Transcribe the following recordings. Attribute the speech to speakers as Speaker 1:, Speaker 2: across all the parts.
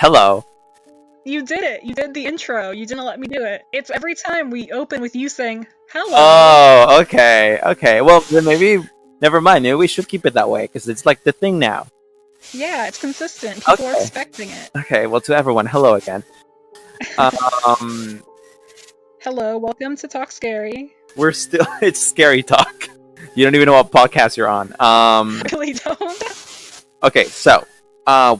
Speaker 1: Hello.
Speaker 2: You did it. You did the intro. You didn't let me do it. It's every time we open with you saying hello.
Speaker 1: Oh, okay, okay. Well, then maybe never mind. Maybe we should keep it that way because it's like the thing now.
Speaker 2: Yeah, it's consistent. People are
Speaker 1: Okay,
Speaker 2: expecting it.
Speaker 1: okay. Well, to everyone, hello again. Um,
Speaker 2: Hello, welcome to Talk Scary.
Speaker 1: we're still. It's scary talk. You don't even know what podcast you're on.
Speaker 2: Really don't.
Speaker 1: Okay, so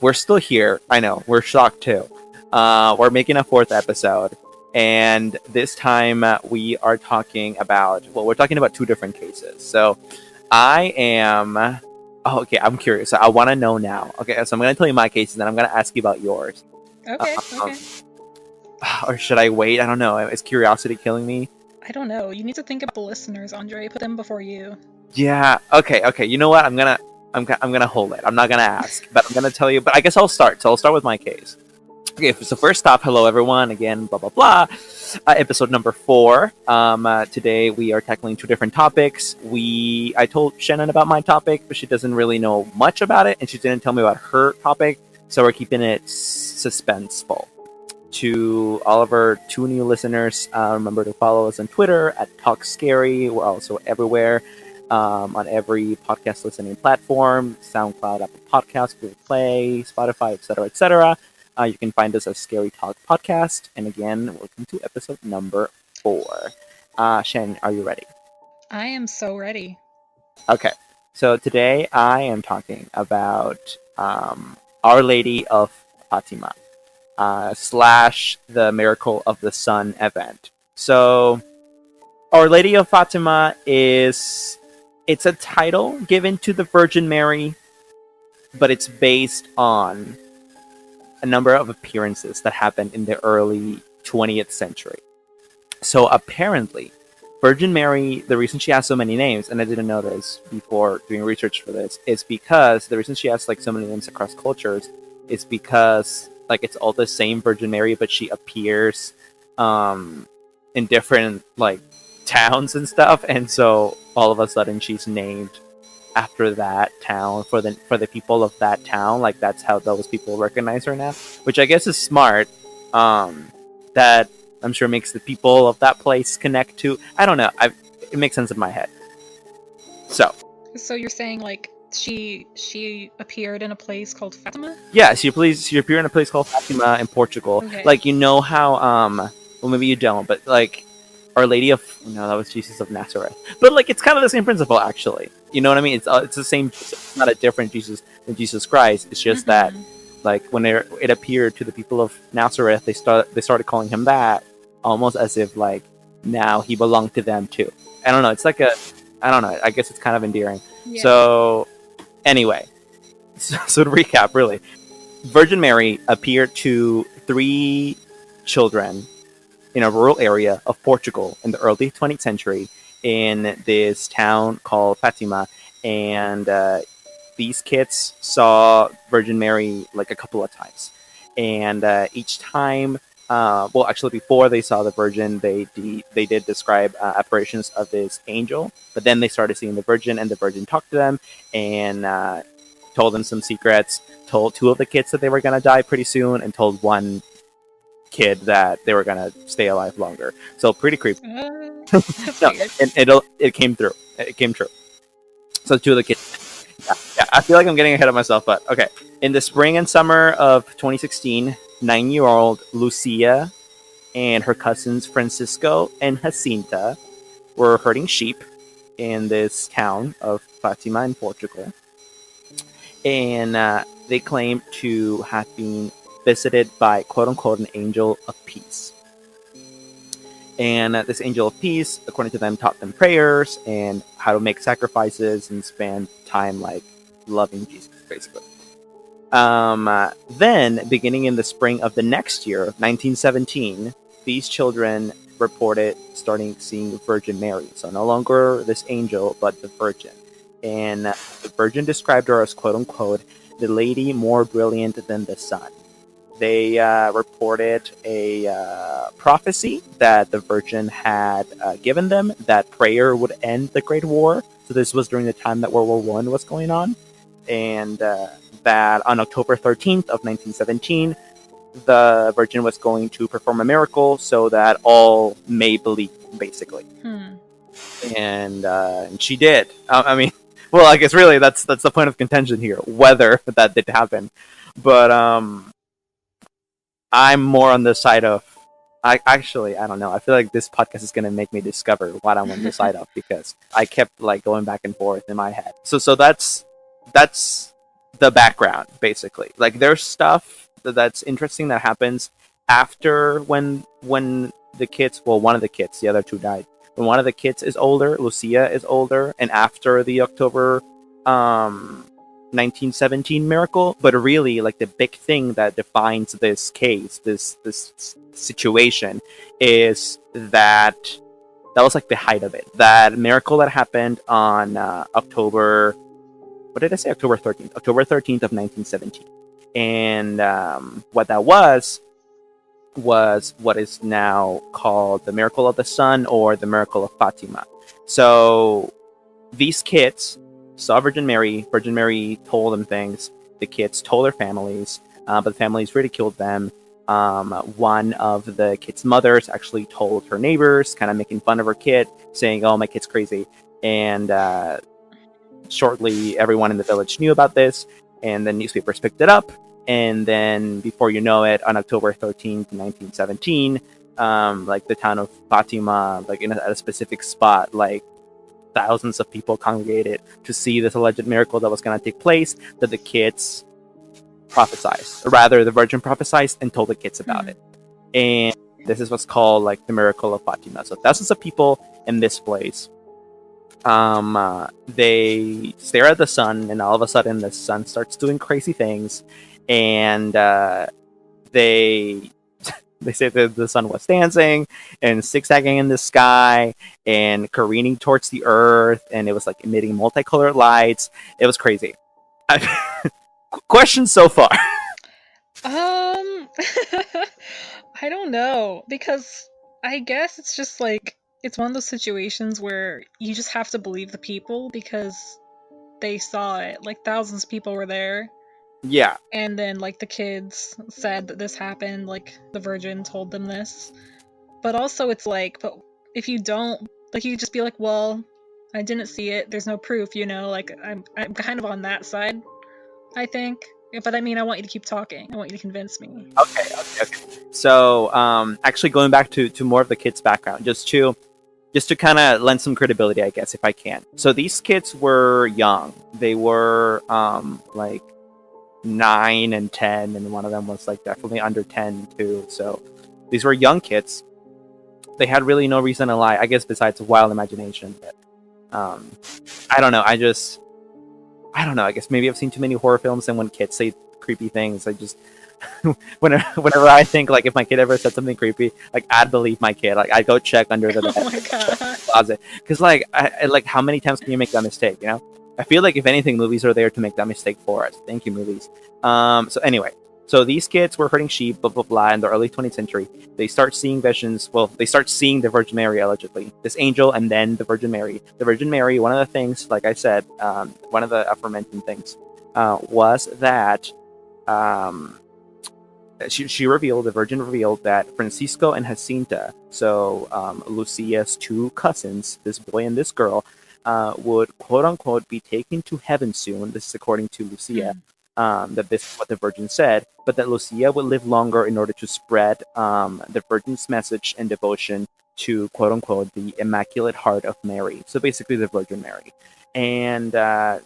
Speaker 1: we're still here. I know we're shocked too. We're making a fourth episode, and this time we are talking about. Well, we're talking about two different cases. So I am. Oh, okay. I'm curious. I want to know now. Okay, so I'm going to tell you my cases, and then I'm going to ask you about yours.
Speaker 2: Okay,
Speaker 1: Um,
Speaker 2: okay.
Speaker 1: or should I wait? I don't know. Is curiosity killing me?
Speaker 2: I don't know. You need to think about the listeners, Andre. Put them before you.
Speaker 1: Yeah. Okay. Okay. You know what? I'm gonna hold it. I'm not gonna ask, but I'm gonna tell you. But I guess I'll start. So I'll start with my case. Okay. So first off, hello everyone. Again, blah blah blah. Episode number 4. Today we are tackling two different topics. I told Shannon about my topic, but she doesn't really know much about it, and she didn't tell me about her topic. So we're keeping it suspenseful. To all of our 2 new listeners, remember to follow us on Twitter at Talk Scary. We're also everywhere, on every podcast listening platform: SoundCloud, Apple Podcasts, Google Play, Spotify, etc., etc. You can find us as Scary Talk Podcast. And again, welcome to episode number 4. Shannon, are you ready?
Speaker 2: I am so ready.
Speaker 1: Okay, so today I am talking about Our Lady of Fatima. Slash the Miracle of the Sun event. So, Our Lady of Fatima it's a title given to the Virgin Mary, but it's based on a number of appearances that happened in the early 20th century. So apparently, Virgin Mary, the reason she has so many names, and I didn't know this before doing research for this, is because the reason she has like so many names across cultures is because like it's all the same Virgin Mary, but she appears in different like towns and stuff, and so all of a sudden she's named after that town for the people of that town. Like that's how those people recognize her now, which I guess is smart. That I'm sure makes the people of that place connect to. I don't know. It makes sense in my head. So
Speaker 2: So you're saying like she appeared in a place called Fatima?
Speaker 1: yeah, she appeared in a place called Fatima in Portugal.
Speaker 2: Okay.
Speaker 1: Like you know how well maybe you don't, but like Our Lady of no, that was Jesus of Nazareth. But like it's kind of the same principle actually. You know what I mean? It's the same. It's not a different Jesus than Jesus Christ. It's just that like when it appeared to the people of Nazareth, they started calling him that, almost as if like now he belonged to them too. I don't know. It's like I don't know. I guess it's kind of endearing.
Speaker 2: Yeah.
Speaker 1: So anyway, so to recap, really, Virgin Mary appeared to 3 children in a rural area of Portugal in the early 20th century in this town called Fatima, and these kids saw Virgin Mary like a couple of times, and each time, well, actually, before they saw the Virgin, they did describe apparitions of this angel, but then they started seeing the Virgin, and the Virgin talked to them and told them some secrets. Told 2 of the kids that they were gonna die pretty soon, and told 1 kid that they were gonna stay alive longer. So pretty creepy.
Speaker 2: That's
Speaker 1: No,
Speaker 2: weird.
Speaker 1: and it came through. It came true. So 2 of the kids. Yeah, I feel like I'm getting ahead of myself, but okay. In the spring and summer of 2016, 9-year-old Lucia and her cousins Francisco and Jacinta were herding sheep in this town of Fatima in Portugal, and they claimed to have been visited by quote unquote an angel of peace. And this angel of peace, according to them, taught them prayers and how to make sacrifices and spend time like loving Jesus, basically. Then, beginning in the spring of the next year, 1917, these children reported starting seeing Virgin Mary. So no longer this angel, but the Virgin. And the Virgin described her as quote unquote the lady more brilliant than the sun. They reported a prophecy that the Virgin had given them that prayer would end the Great War. So this was during the time that World War One was going on, and that on October 13th of 1917, the Virgin was going to perform a miracle so that all may believe, basically. And she did. I mean, well, I guess really that's the point of contention here, whether that did happen. But I'm more on the side of. I don't know. I feel like this podcast is gonna make me discover what I'm on the side of because I kept like going back and forth in my head. So that's the background basically. Like there's stuff that's interesting that happens after when the kids, well, one of the kids, the other two died. When one of the kids is older, Lucia is older, and after the October um 1917 miracle, but really like the big thing that defines this case, this situation, is that was like the height of it. That miracle that happened on October, what did I say? October 13th. October 13th of 1917. And what that was what is now called the miracle of the sun or the miracle of Fatima. So these kids saw Virgin Mary. Virgin Mary told them things. The kids told their families, but the families ridiculed them. One of the kids' mothers actually told her neighbors, kind of making fun of her kid, saying, "Oh, my kid's crazy." And shortly, everyone in the village knew about this, and the newspapers picked it up. And then, before you know it, on October 13th, 1917, like the town of Fatima, like at a specific spot, like thousands of people congregated to see this alleged miracle that was going to take place, that the kids prophesied. Or rather, the Virgin prophesied and told the kids about it. And this is what's called like the miracle of Fatima. So thousands of people in this place. They stare at the sun, and all of a sudden, the sun starts doing crazy things, and they they say that the sun was dancing and zigzagging in the sky and careening towards the earth, and it was like emitting multicolored lights. It was crazy. Questions so far?
Speaker 2: I don't know, because I guess it's just like it's one of those situations where you just have to believe the people because they saw it. Like thousands of people were there.
Speaker 1: Yeah.
Speaker 2: And then like the kids said that this happened, like the Virgin told them this. But also it's like, but if you don't, like you just be like, well, I didn't see it, there's no proof, you know, like I'm kind of on that side, I think. But I mean, I want you to keep talking. I want you to convince me.
Speaker 1: Okay. So, actually going back to more of the kids' background, just to kind of lend some credibility, I guess, if I can. So these kids were young. They were like 9 and 10, and one of them was like definitely under 10 too. So these were young kids. They had really no reason to lie, I guess, besides wild imagination. But I don't know. I don't know. I guess maybe I've seen too many horror films, and when kids say creepy things, I just whenever I think like if my kid ever said something creepy, like I'd believe my kid. Like I'd go check under the bed,
Speaker 2: Oh my god.
Speaker 1: closet, because like like how many times can you make that mistake? You know, I feel like if anything, movies are there to make that mistake for us. Thank you, movies. So anyway, so these kids were herding sheep, blah blah blah, in the early 20th century. They start seeing visions. Well, they start seeing the Virgin Mary allegedly, this angel, and then the Virgin Mary. The Virgin Mary. One of the things, like I said, one of the aforementioned things was that. She revealed, the Virgin revealed that Francisco and Jacinta, so Lucia's two cousins, this boy and this girl, would quote unquote be taken to heaven soon. This is according to Lucia. That this is what the Virgin said, but that Lucia would live longer in order to spread the Virgin's message and devotion to quote unquote the Immaculate Heart of Mary. So basically, the Virgin Mary. And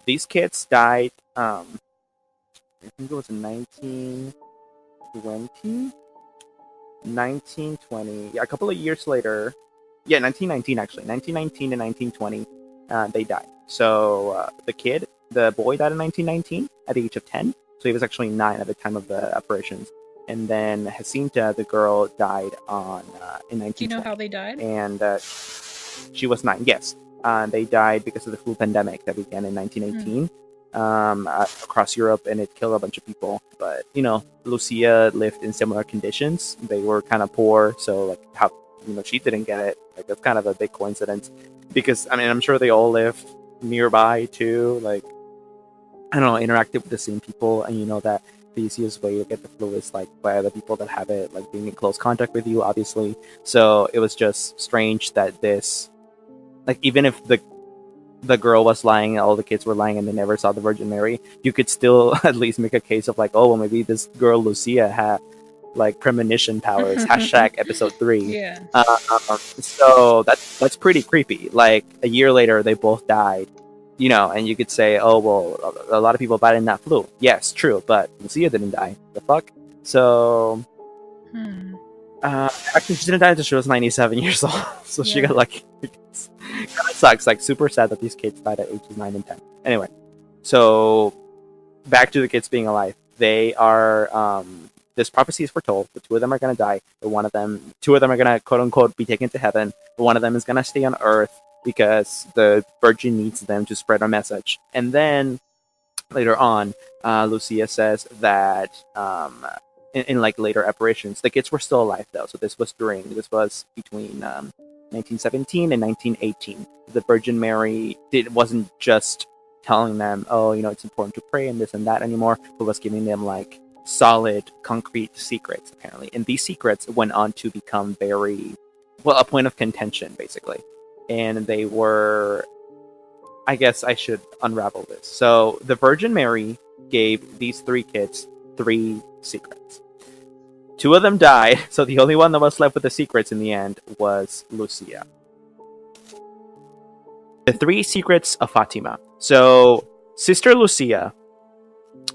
Speaker 1: these kids died. I think it was in 1920, yeah, a couple of years later, yeah, 1919 actually, 1919 and 1920, they died. So the boy died in 1919 at the age of 10, so he was actually 9 at the time of the apparitions. And then Jacinta, the girl, died in 1920.
Speaker 2: Do you know how they died?
Speaker 1: And she was 9, yes. They died because of the flu pandemic that began in 1918. Across Europe, and it killed a bunch of people. But you know, Lucia lived in similar conditions. They were kind of poor, so like how she didn't get it. Like that's kind of a big coincidence, because I mean I'm sure they all lived nearby too. Like I don't know, interacted with the same people, and you know that the easiest way to get the flu is like by the people that have it, like being in close contact with you, obviously. So it was just strange that this, like, even if the girl was lying, all the kids were lying, and they never saw the Virgin Mary, you could still at least make a case of like, oh, well, maybe this girl Lucia had like premonition powers. Hashtag episode 3.
Speaker 2: Yeah.
Speaker 1: So that's pretty creepy. Like a year later, they both died. And you could say, oh well, a lot of people died in that flu. Yes, true, but Lucia didn't die. The fuck. So actually, she didn't die until she was 97 years old. So she got lucky. Kind of sucks. Like super sad that these kids died at ages 9 and 10. Anyway, so back to the kids being alive. They are. This prophecy is foretold. The two of them are going to die. But two of them are going to quote unquote be taken to heaven. But one of them is going to stay on Earth because the Virgin needs them to spread a message. And then later on, Lucia says that in like later apparitions, the kids were still alive though. So this was between 1917 and 1918. The Virgin Mary wasn't just telling them, oh, it's important to pray and this and that anymore, but was giving them like solid, concrete secrets, apparently. And these secrets went on to become a point of contention, basically. And they were, I guess I should unravel this. So the Virgin Mary gave these 3 kids 3 secrets. 2 of them died, so the only one that was left with the secrets in the end was Lucia. The 3 secrets of Fatima. So, Sister Lucia.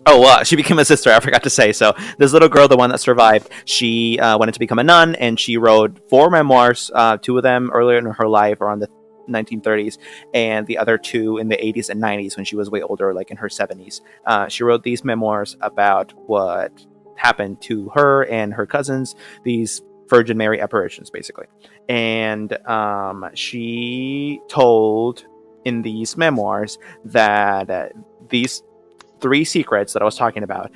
Speaker 1: Oh, she became a sister, I forgot to say. So, this little girl, the one that survived, she wanted to become a nun, and she wrote 4 memoirs, 2 of them earlier in her life, around the 1930s, and the other 2 in the 80s and 90s when she was way older, like in her 70s. She wrote these memoirs about what happened to her and her cousins, these Virgin Mary apparitions, basically. And she told in these memoirs that these 3 secrets that I was talking about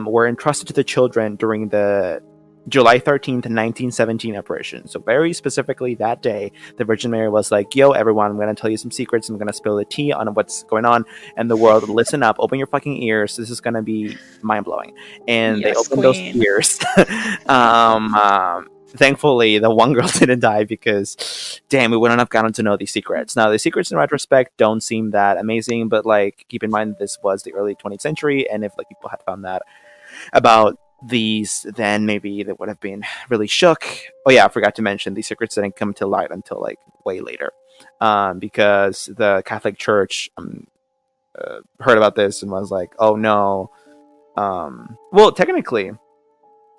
Speaker 1: were entrusted to the children during the July 13th, 1917 apparition. So very specifically that day, the Virgin Mary was like, yo, everyone, I'm going to tell you some secrets. I'm going to spill the tea on what's going on in the world. Listen up. Open your fucking ears. This is going to be mind-blowing. And
Speaker 2: yes,
Speaker 1: they opened
Speaker 2: queen.
Speaker 1: those ears. Thankfully, the one girl didn't die because, damn, we wouldn't have gotten to know these secrets. Now, the secrets in retrospect don't seem that amazing, but, like, keep in mind this was the early 20th century, and if, like, people had found that about these, then maybe they would have been really shook. Oh yeah, I forgot to mention these secrets didn't come to light until like way later, because the Catholic Church heard about this and was like, "Oh no." Well, technically,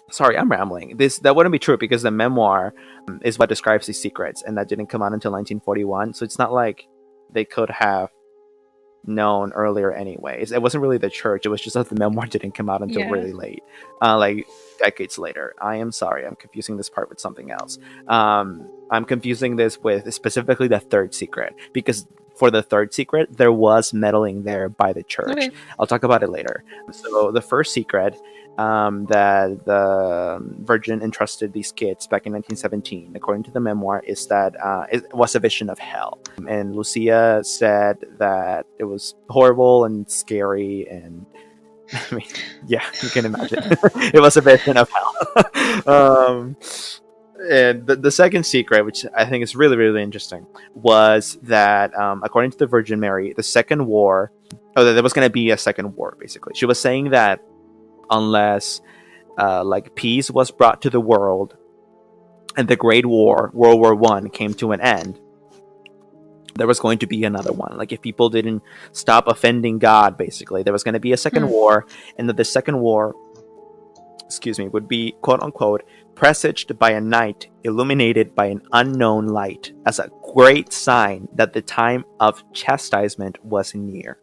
Speaker 1: sorry, I'm rambling. That wouldn't be true because the memoir is what describes these secrets, and that didn't come out until 1941. So it's not like they could have known earlier anyways. It wasn't really the church, it was just that the memoir didn't come out until really late, like decades later. I am sorry, I'm confusing this part with something else. I'm confusing this with specifically the 3rd secret, because for the 3rd secret there was meddling there by the church. Okay. I'll talk about it later. So the 1st secret that the Virgin entrusted these kids back in 1917, according to the memoir, is that it was a vision of hell. And Lucia said that it was horrible and scary, and I mean, yeah, you can imagine. It was a vision of hell. And the 2nd secret, which I think is really, really interesting, was that according to the Virgin Mary, the second war, there was going to be a second war, basically. She was saying that unless like peace was brought to the world and the Great War, World War I, came to an end, there was going to be another one. Like if people didn't stop offending God, basically, there was going to be a second war, and that the second war, would be quote unquote presaged by a night illuminated by an unknown light as a great sign that the time of chastisement was near.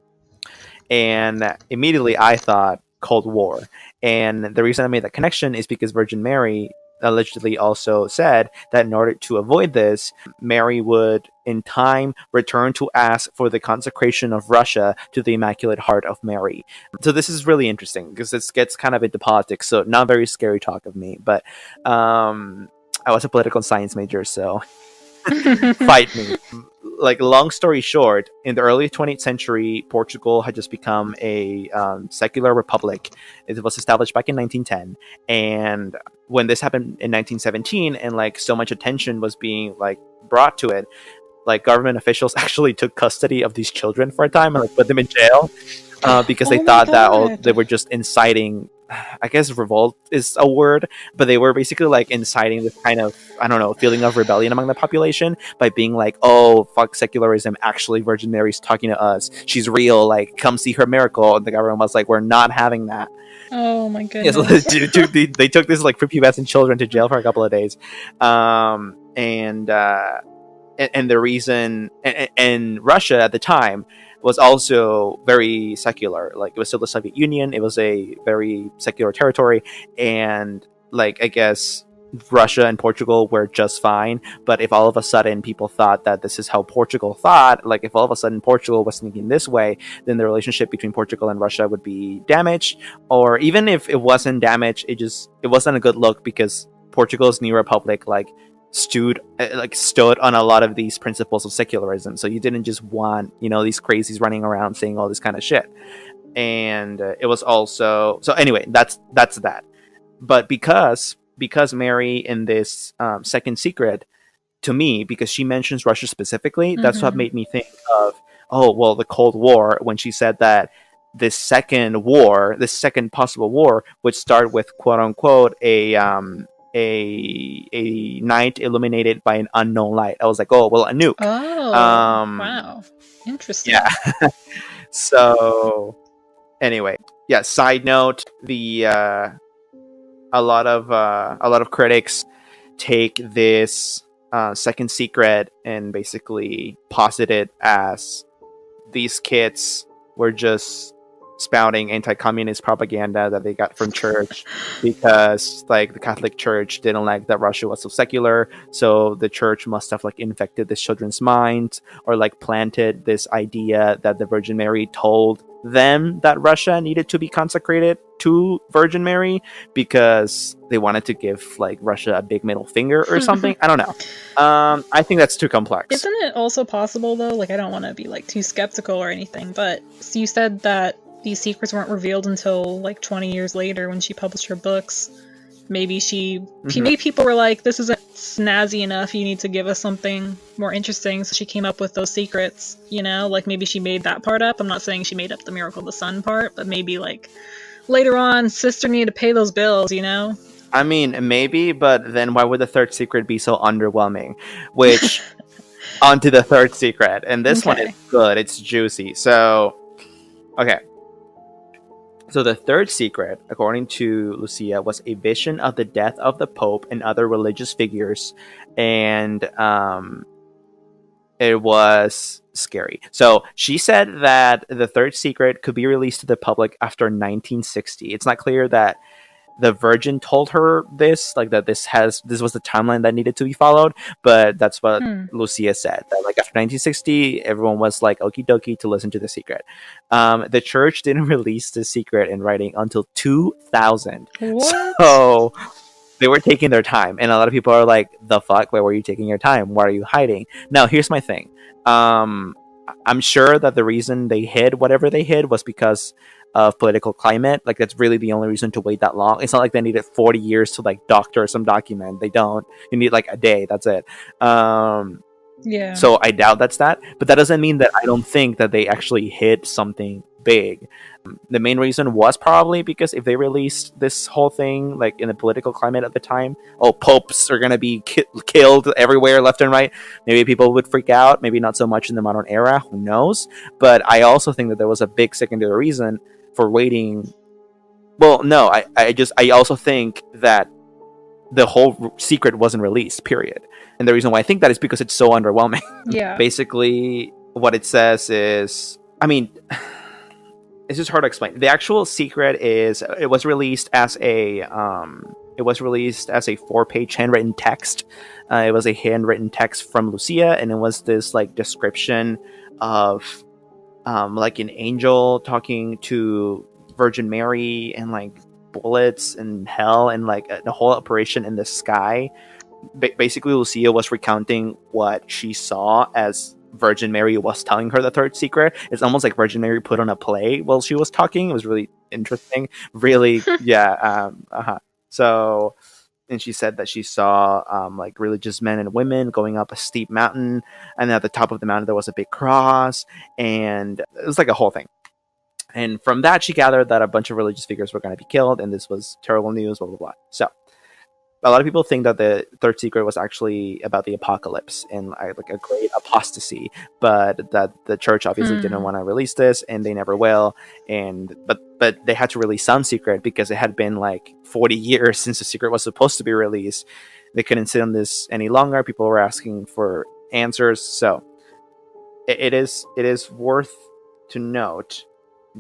Speaker 1: And immediately I thought Cold War. And the reason I made that connection is because Virgin Mary allegedly also said that in order to avoid this, Mary would in time return to ask for the consecration of Russia to the Immaculate Heart of Mary. So this is really interesting because this gets kind of into politics, so not very scary talk of me, but I was a political science major, so fight me. like long story short, in the early 20th century, Portugal had just become a secular republic. It was established back in 1910, and when this happened in 1917, and like so much attention was being like brought to it, like government officials actually took custody of these children for a time and like put them in jail because they
Speaker 2: Oh my
Speaker 1: thought that they
Speaker 2: god.
Speaker 1: were just inciting. I guess revolt is a word, but they were basically like inciting this kind of, I don't know, feeling of rebellion among the population by being like, "Oh, fuck secularism! Actually, Virgin Mary's talking to us. She's real. Like, come see her miracle." And the government was like, "We're not having that."
Speaker 2: Oh my
Speaker 1: Yeah, so
Speaker 2: goodness.
Speaker 1: they took this like prepubescent children to jail for a couple of days, and the reason and Russia at the time was also very secular. Like it was still the Soviet Union. It was a very secular territory, and like I guess Russia and Portugal were just fine. But if all of a sudden people thought that this is how Portugal thought, like if all of a sudden Portugal was thinking this way, then the relationship between Portugal and Russia would be damaged. Or even if it wasn't damaged, it wasn't a good look because Portugal's new republic stood on a lot of these principles of secularism. So you didn't just want these crazies running around saying all this kind of shit. And it was also so anyway. That's that. But because Mary in this second secret to me, because she mentions Russia specifically, that's what
Speaker 2: Mhm.
Speaker 1: made me think of, oh well, the Cold War, when she said that this second possible war would start with quote unquote a night illuminated by an unknown light. I was like, oh well, a nuke.
Speaker 2: Oh,
Speaker 1: Um,
Speaker 2: wow. Interesting.
Speaker 1: yeah. So anyway, yeah. Side note: a lot of critics take this second secret and basically posit it as these kids were just spouting anti-communist propaganda that they got from church because like the Catholic Church didn't like that Russia was so secular, so the church must have like infected the children's minds or like planted this idea that the Virgin Mary told them that Russia needed to be consecrated to Virgin Mary because they wanted to give like Russia a big middle finger or something. I don't know. I think that's too complex.
Speaker 2: Isn't it also possible though, like I don't want to be like too skeptical or anything, but so you said that these secrets weren't revealed until like 20 years later when she published her books. Maybe
Speaker 1: Mhm.
Speaker 2: maybe people were like, this isn't snazzy enough, you need to give us something more interesting, so she came up with those secrets, like maybe she made that part up. I'm not saying she made up the miracle of the sun part, but maybe like later on, sister needed to pay those bills.
Speaker 1: I mean, maybe, but then why would the third secret be so underwhelming? Which, onto the third secret. And this one is
Speaker 2: Okay.
Speaker 1: good, it's juicy. So, okay. So, the third secret, according to Lucia, was a vision of the death of the Pope and other religious figures. And it was scary. So, she said that the third secret could be released to the public after 1960. It's not clear that the Virgin told her this, like that this was the timeline that needed to be followed, but that's what
Speaker 2: Hmm.
Speaker 1: Lucia said. That like after 1960, everyone was like okie dokie to listen to the secret. The church didn't release the secret in writing until 2000,
Speaker 2: What?
Speaker 1: so they were taking their time, and a lot of people are like, "The fuck? Why were you taking your time? Why are you hiding?" Now, here's my thing. Um, I'm sure that the reason they hid whatever they hid was because of political climate. Like that's really the only reason to wait that long. It's not like they needed 40 years to like doctor some document. They don't. You need like a day. That's it. Um,
Speaker 2: Yeah.
Speaker 1: so I doubt that's that. But that doesn't mean that I don't think that they actually hid something big. The main reason was probably because if they released this whole thing like in the political climate at the time, oh, popes are gonna be killed everywhere, left and right. Maybe people would freak out. Maybe not so much in the modern era. Who knows? But I also think that there was a big secondary reason for waiting. Well, no, I also think that the whole secret wasn't released. Period. And the reason why I think that is because it's so underwhelming.
Speaker 2: Yeah.
Speaker 1: Basically, what it says is, I mean, it's just hard to explain. The actual secret is it was released as a 4-page handwritten text. It was a handwritten text from Lucia, and it was this like description of like an angel talking to Virgin Mary and like bullets and hell and like the whole operation in the sky. Basically, Lucia was recounting what she saw as Virgin Mary was telling her the third secret. It's almost like Virgin Mary put on a play while she was talking. It was really interesting. Really, yeah. So, and she said that she saw like religious men and women going up a steep mountain, and at the top of the mountain there was a big cross, and it was like a whole thing. And from that, she gathered that a bunch of religious figures were going to be killed, and this was terrible news. Blah blah blah. So a lot of people think that the third secret was actually about the apocalypse and like a great apostasy, but that the church obviously didn't want to release this, and they never will. And but they had to release some secret because it had been like 40 years since the secret was supposed to be released. They couldn't sit on this any longer. People were asking for answers, so it is worth to note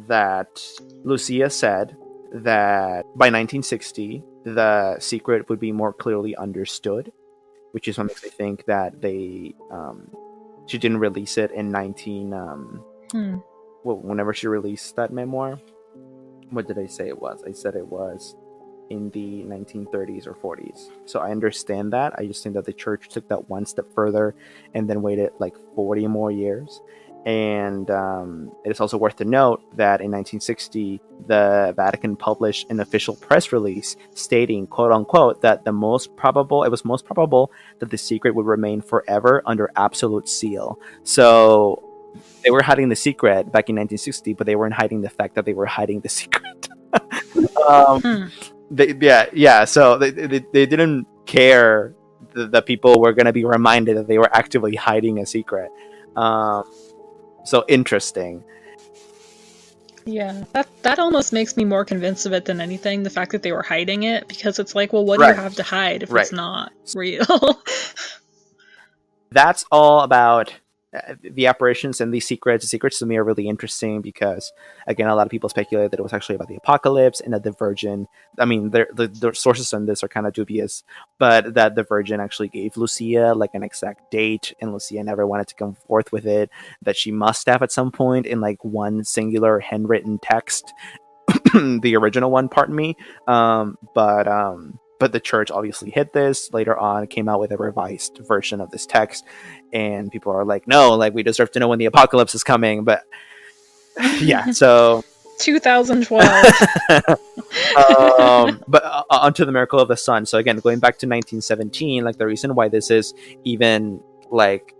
Speaker 1: that Lucia said that by 1960 the secret would be more clearly understood, which is what makes me think that they she didn't release it in 19 well, whenever she released that memoir. What did I say it was? I said it was in the 1930s or 40s. So I understand that. I just think that the church took that one step further and then waited like 40 more years. And it is also worth to note that in 1960, the Vatican published an official press release stating, quote unquote, that it was most probable that the secret would remain forever under absolute seal. So they were hiding the secret back in 1960, but they weren't hiding the fact that they were hiding the secret. So they didn't care that people were going to be reminded that they were actively hiding a secret. So interesting.
Speaker 2: Yeah, that almost makes me more convinced of it than anything, the fact that they were hiding it, because it's like, well, what do you have to hide if it's not real?
Speaker 1: That's all about the apparitions and these secrets. The secrets to me are really interesting because, again, a lot of people speculate that it was actually about the apocalypse and that the Virgin, I mean, the sources on this are kind of dubious, but that the Virgin actually gave Lucia like an exact date, and Lucia never wanted to come forth with it, that she must have at some point in like one singular handwritten text, the original one, pardon me. But the church obviously hid this. Later on, came out with a revised version of this text, and people are like, "No, like we deserve to know when the apocalypse is coming." But yeah, so
Speaker 2: 2012.
Speaker 1: But onto the miracle of the sun. So again, going back to 1917, like the reason why this is even like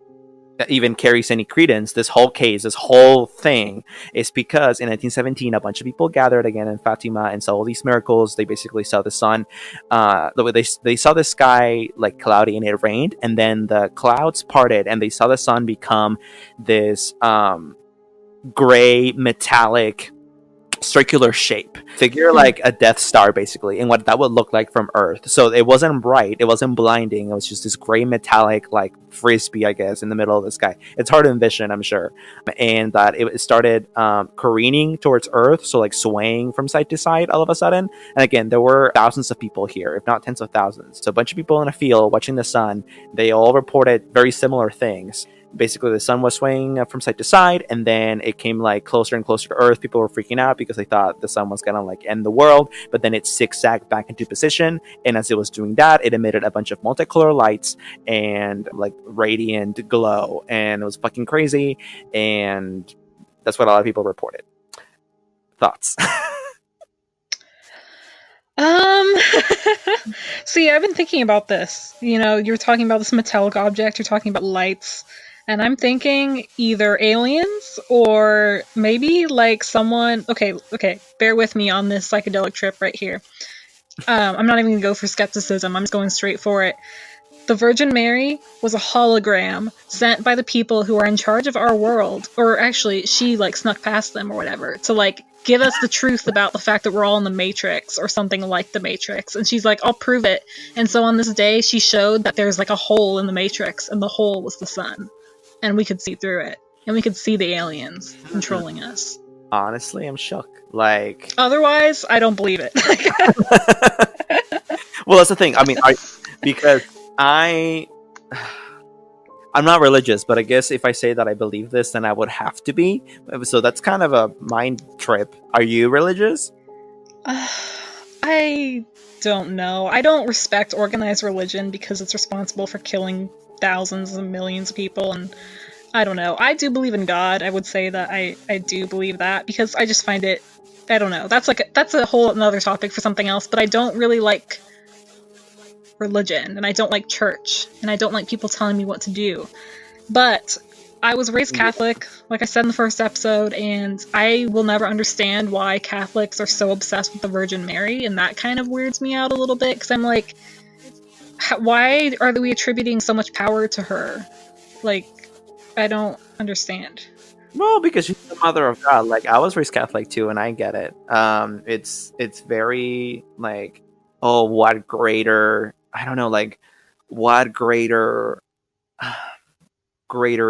Speaker 1: even carries any credence, this whole case, this whole thing, is because in 1917 a bunch of people gathered again in Fatima and saw all these miracles. They basically saw the sun, they saw the sky like cloudy and it rained, and then the clouds parted and they saw the sun become this gray metallic circular shape figure, like a Death Star basically, and what that would look like from Earth. So it wasn't bright, it wasn't blinding, it was just this gray metallic like frisbee, I guess, in the middle of the sky. It's hard to envision, I'm sure. And that it started careening towards Earth, so like swaying from side to side all of a sudden. And again, there were thousands of people here, if not tens of thousands, so a bunch of people in a field watching the sun. They all reported very similar things. Basically, the sun was swaying from side to side, and then it came like closer and closer to Earth. People were freaking out because they thought the sun was gonna like end the world, but then it zigzagged back into position, and as it was doing that, it emitted a bunch of multicolor lights and like radiant glow, and it was fucking crazy. And that's what a lot of people reported. Thoughts?
Speaker 2: See, I've been thinking about this. You know, you're talking about this metallic object, you're talking about lights, and I'm thinking either aliens or maybe like someone. Okay, bear with me on this psychedelic trip right here. I'm not even gonna go for skepticism, I'm just going straight for it. The Virgin Mary was a hologram sent by the people who are in charge of our world, or actually, she like snuck past them or whatever, to like give us the truth about the fact that we're all in the Matrix or something like the Matrix. And she's like, I'll prove it. And so on this day, she showed that there's like a hole in the Matrix, and the hole was the sun. And we could see through it. And we could see the aliens controlling us.
Speaker 1: Honestly, I'm shook. Like,
Speaker 2: otherwise, I don't believe it.
Speaker 1: well, that's the thing. I mean, because I'm not religious, but I guess if I say that I believe this, then I would have to be. So that's kind of a mind trip. Are you religious?
Speaker 2: I don't know. I don't respect organized religion because it's responsible for killing thousands and millions of people, and I don't know. I do believe in God. I would say that I do believe that because I just find it. I don't know. That's a whole another topic for something else. But I don't really like religion, and I don't like church, and I don't like people telling me what to do. But I was raised
Speaker 1: Yeah.
Speaker 2: Catholic, like I said in the first episode, and I will never understand why Catholics are so obsessed with the Virgin Mary, and that kind of weirds me out a little bit because I'm like, why are we attributing so much power to her? Like, I don't understand.
Speaker 1: Well, because she's the mother of God. Like I was raised Catholic too, and I get it. It's very like, oh, what greater? I don't know, like, what greater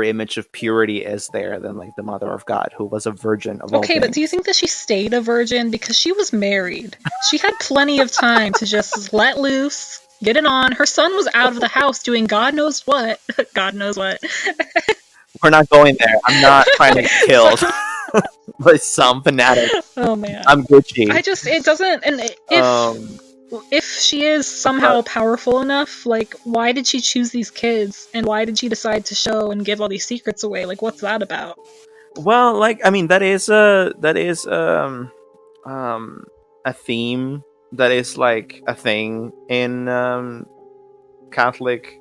Speaker 1: image of purity is there than like the mother of God, who was a virgin of all
Speaker 2: Okay, but do you
Speaker 1: things?
Speaker 2: think that she stayed a virgin because she was married? She had plenty of time to just let loose, get it on. Her son was out of the house doing God knows what. God knows what.
Speaker 1: We're not going there. I'm not trying to get
Speaker 2: So,
Speaker 1: killed by some fanatic.
Speaker 2: oh man.
Speaker 1: I'm Gucci.
Speaker 2: It doesn't, and
Speaker 1: Um,
Speaker 2: if she is somehow
Speaker 1: but
Speaker 2: powerful enough, like, why did she choose these kids? And why did she decide to show and give all these secrets away? Like, what's that about?
Speaker 1: well, like I mean, that is um a theme that is like a thing in Catholic.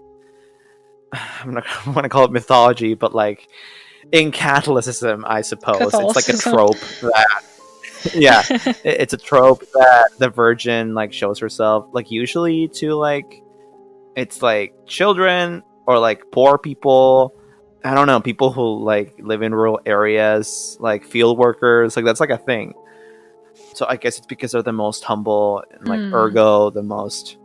Speaker 1: I'm not I want to call it mythology, but like in Catholicism, I suppose it's like a
Speaker 2: Catholicism.
Speaker 1: trope that yeah, it's a trope that the Virgin like shows herself like usually to like it's like children or like poor people. I don't know, people who like live in rural areas, like field workers, like that's like a thing. So I guess it's because they're the most humble and like
Speaker 2: Hmm.
Speaker 1: ergo the most.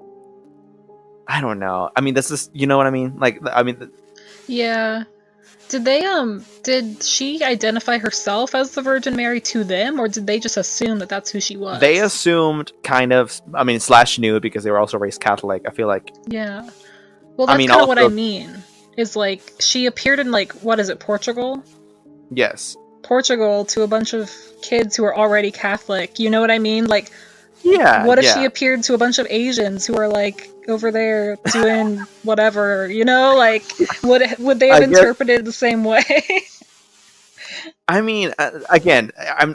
Speaker 1: I don't know. I mean, this is you know what I mean. Like I mean,
Speaker 2: Yeah. Did she identify herself as the Virgin Mary to them, or did they just assume that that's who she
Speaker 1: they
Speaker 2: was?
Speaker 1: assumed kind of. I mean, slash knew because they were also raised Catholic. I feel like.
Speaker 2: Yeah. Well,
Speaker 1: I
Speaker 2: that's
Speaker 1: mean,
Speaker 2: kind of what I
Speaker 1: also
Speaker 2: mean. Is like, she appeared in, like, what is it, Portugal?
Speaker 1: yes,
Speaker 2: Portugal to a bunch of kids who are already Catholic. You know what I mean? Like,
Speaker 1: yeah,
Speaker 2: what if she
Speaker 1: yeah.
Speaker 2: appeared to a bunch of Asians who are like over there doing whatever? You know, like, would they have
Speaker 1: I guess
Speaker 2: interpreted the same way?
Speaker 1: I mean, again,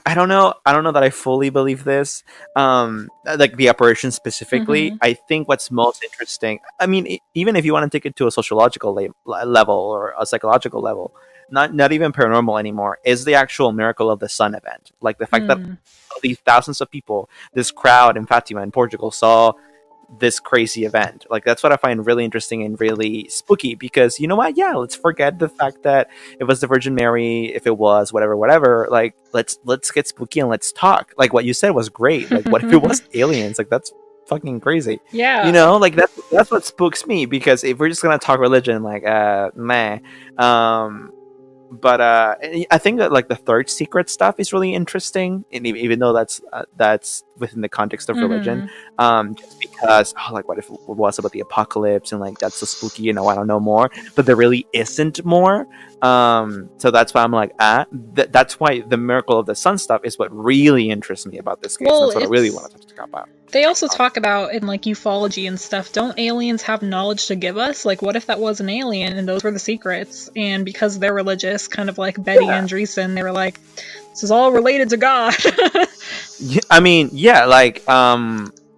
Speaker 1: I don't know. I don't know that I fully believe this. Like the apparition specifically.
Speaker 2: Mm-hmm.
Speaker 1: I think what's most interesting. I mean, even if you want to take it to a sociological level or a psychological level, not even paranormal anymore, is the actual miracle of the sun event. Like the fact that
Speaker 2: Hmm.
Speaker 1: these thousands of people, this crowd in Fatima in Portugal, saw this crazy event. Like that's what I find really interesting and really spooky because you know what? Yeah, let's forget the fact that it was the Virgin Mary, if it was whatever, whatever. Like let's get spooky and let's talk. Like what you said was great. Like what if it was aliens? Like that's fucking crazy. You
Speaker 2: Yeah.
Speaker 1: know, like that's what spooks me because if we're just gonna talk religion, like meh. Um but I think that like the third secret stuff is really interesting, and even though that's within the context of religion,
Speaker 2: Mm-hmm.
Speaker 1: just because like what if it was about the apocalypse and like that's so spooky, you know, I don't know more, but there really isn't more. So that's why I'm like that's why the miracle of the sun stuff is what really interests me about this case, and
Speaker 2: Well,
Speaker 1: that's what I really
Speaker 2: it's
Speaker 1: want to talk about.
Speaker 2: they also talk about in like ufology and stuff, don't aliens have knowledge to give us? Like, what if that was an alien and those were the secrets? And because they're religious, kind of like Betty
Speaker 1: Yeah.
Speaker 2: Andreessen, they were like, this is all related to God.
Speaker 1: I mean, yeah, like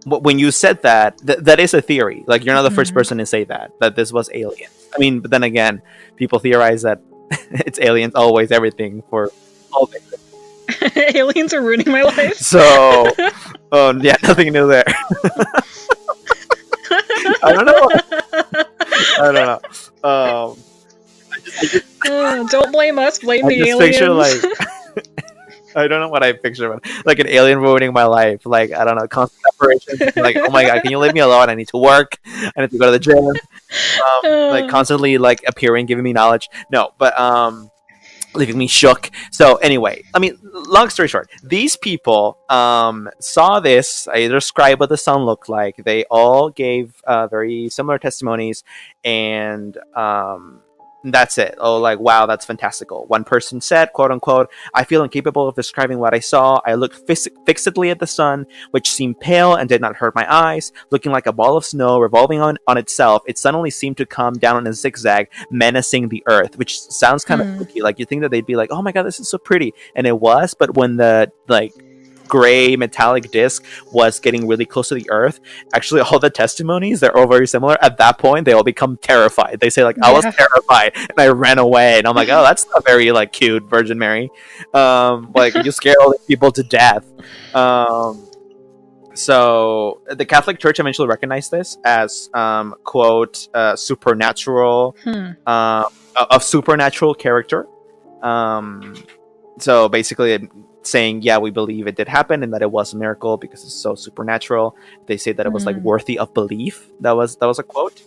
Speaker 1: when you said that, that is a theory. Like you're not the first
Speaker 2: Mhm.
Speaker 1: person to say that this was aliens. I mean, but then again, people theorize that it's aliens always everything for all things.
Speaker 2: Aliens are ruining my life.
Speaker 1: So, yeah, nothing new there. I don't know. I don't know.
Speaker 2: Don't blame us, blame
Speaker 1: I
Speaker 2: the
Speaker 1: just picture
Speaker 2: aliens.
Speaker 1: like I don't know what I picture, but like an alien ruining my life. Like I don't know, constant separations. Like oh my god, can you leave me alone? I need to work. I need to go to the gym. Like
Speaker 2: Uh,
Speaker 1: constantly like appearing, giving me knowledge. No, but leaving me shook. So anyway, I mean, long story short, these people saw this. I described what the sun looked like. They all gave very similar testimonies, and That's it. Oh, like, wow, that's fantastical. One person said, quote unquote, I feel incapable of describing what I saw. I looked fixedly at the sun, which seemed pale and did not hurt my eyes. Looking like a ball of snow revolving on itself, it suddenly seemed to come down in a zigzag, menacing the earth, which sounds kind of
Speaker 2: Hmm.
Speaker 1: spooky. Like, you think that they'd be like, oh my god, this is so pretty. And it was, but when the, like, gray metallic disc was getting really close to the earth, actually all the testimonies, they're all very similar. At that point they all become terrified. They say like, I was
Speaker 2: Yeah.
Speaker 1: terrified and I ran away. And I'm like, oh, that's not very like cute, Virgin Mary. Like, you scare all these people to death. So the Catholic Church eventually recognized this as quote supernatural,
Speaker 2: Hmm.
Speaker 1: of supernatural character. um so basically saying, yeah, we believe it did happen and that it was a miracle because it's so supernatural. They say that it was like
Speaker 2: Hmm.
Speaker 1: worthy of belief. That was a quote,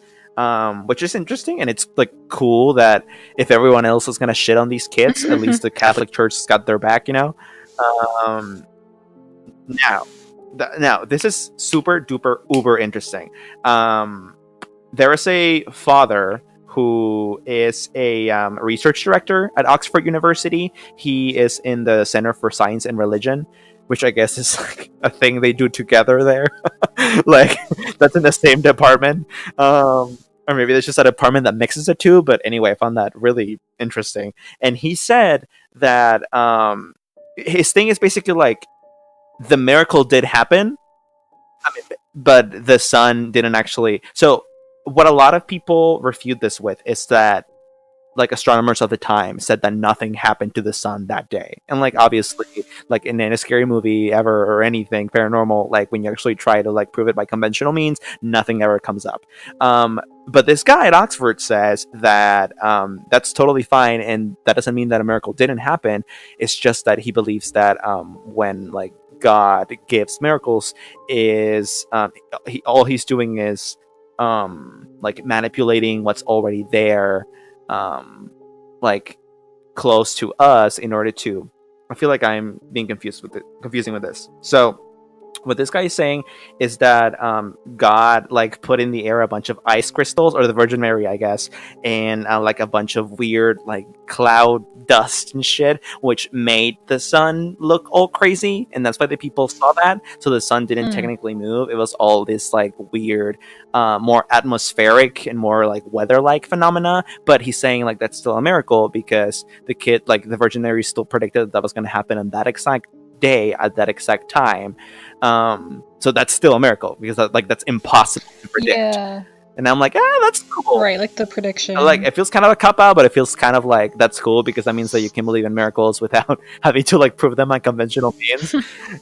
Speaker 1: which is interesting, and it's like cool that if everyone else is gonna shit on these kids, at least the Catholic Church has got their back, you know. um now now this is super duper uber interesting. There is a father who is a research director at Oxford University. He is in the Center for Science and Religion, which I guess is like a thing they do together there. Like, that's in the same department. Or maybe there's just a department that mixes the two. But anyway, I found that really interesting. And he said that his thing is basically like, the miracle did happen, but the sun didn't actually. So what a lot of people refute this with is that, like, astronomers of the time said that nothing happened to the sun that day. And like, obviously, like in any scary movie ever or anything paranormal, like when you actually try to like prove it by conventional means, nothing ever comes up. But this guy at Oxford says that that's totally fine, and that doesn't mean that a miracle didn't happen. It's just that he believes that when like God gives miracles, is all he's doing is like manipulating what's already there, um, like close to us in order to. I feel like I'm being confusing with this. So what this guy is saying is that God like put in the air a bunch of ice crystals, or the Virgin Mary, I guess, and like a bunch of weird like cloud dust and shit, which made the sun look all crazy, and that's why the people saw that. So the sun didn't
Speaker 2: Hmm.
Speaker 1: technically move; it was all this like weird, more atmospheric and more like weather-like phenomena. But he's saying like that's still a miracle because the kid, like the Virgin Mary, still predicted that was going to happen on that exact day at that exact time. So that's still a miracle because like that's impossible to predict.
Speaker 2: Yeah.
Speaker 1: And I'm like, that's cool.
Speaker 2: Right, like the
Speaker 1: Like,
Speaker 2: prediction.
Speaker 1: it feels kind of a cop out, but it feels kind of like that's cool because that means that you can believe in miracles without having to like prove them on conventional means.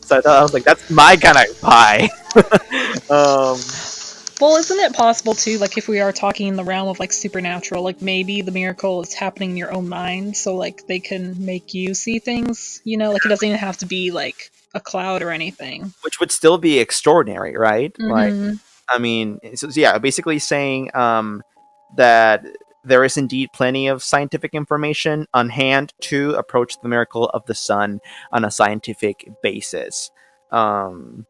Speaker 1: So I was like, that's my kind of pie. um,
Speaker 2: Well, isn't it possible too, like if we are talking in the realm of like supernatural, like maybe the miracle is happening in your own mind, so like they can make you see things, you know, like it doesn't even have to be like a cloud or anything.
Speaker 1: which would still be extraordinary, right? Like,
Speaker 2: Mm-hmm.
Speaker 1: I mean, so yeah, basically saying that there is indeed plenty of scientific information on hand to approach the miracle of the sun on a scientific basis. Um,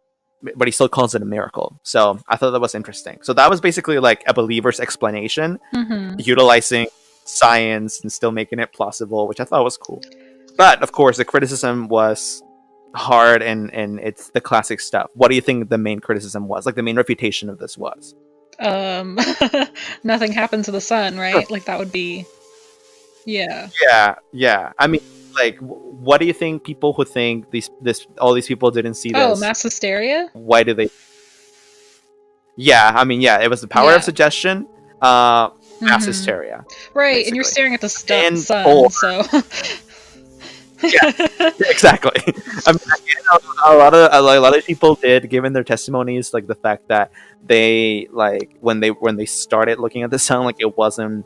Speaker 1: but he still calls it a miracle. So I thought that was interesting. So that was basically like a believer's explanation,
Speaker 2: Mm-hmm.
Speaker 1: utilizing science and still making it plausible, which I thought was cool. But of course, the criticism was hard, and it's the classic stuff. What do you think the main criticism was? Like the main refutation of this was?
Speaker 2: Um, nothing happened to the sun,
Speaker 1: Sure.
Speaker 2: right? Like that would be, yeah.
Speaker 1: Yeah. I mean, like, what do you think people who think all these people didn't see
Speaker 2: Oh,
Speaker 1: this?
Speaker 2: mass hysteria?
Speaker 1: Why do they? Yeah, I mean, yeah, it was the power
Speaker 2: Yeah.
Speaker 1: of suggestion, mass
Speaker 2: Mhm.
Speaker 1: hysteria,
Speaker 2: Right, and you're
Speaker 1: basically.
Speaker 2: staring at the
Speaker 1: And
Speaker 2: sun,
Speaker 1: or
Speaker 2: so.
Speaker 1: exactly. I mean, a lot of people did, given their testimonies, like the fact that they like when they started looking at the sun, like it wasn't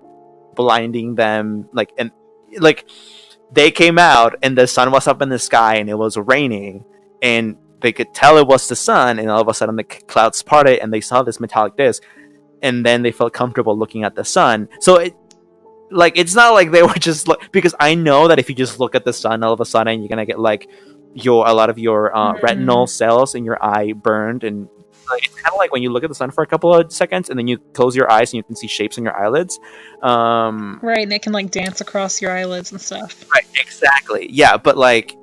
Speaker 1: blinding them, like, and like they came out and the sun was up in the sky and it was raining, and they could tell it was the sun, and all of a sudden the clouds parted and they saw this metallic disc, and then they felt comfortable looking at the sun. So it's not like they were just because I know that if you just look at the sun, all of a sudden you're gonna get like a lot of your retinal cells in your eye burned, and like, it's kind of like when you look at the sun for a couple of seconds and then you close your eyes and you can see shapes on your eyelids.
Speaker 2: Right, and they can like dance across your eyelids and stuff.
Speaker 1: Right, exactly. Yeah, but like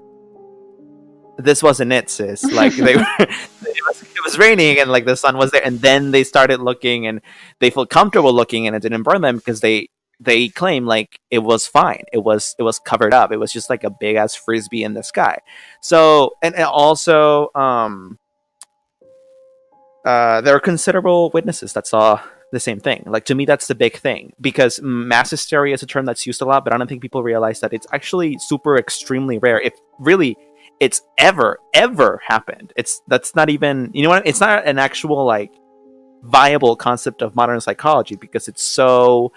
Speaker 1: this wasn't it, sis. Like they were, it was raining and like the sun was there, and then they started looking and they felt comfortable looking, and it didn't burn them because they claim like it was fine. It was covered up. It was just like a big ass frisbee in the sky. So and also there are considerable witnesses that saw the same thing. Like to me, that's the big thing because mass hysteria is a term that's used a lot, but I don't think people realize that it's actually super extremely rare. If really it's ever happened, that's not even what it's not an actual like viable concept of modern psychology because it's so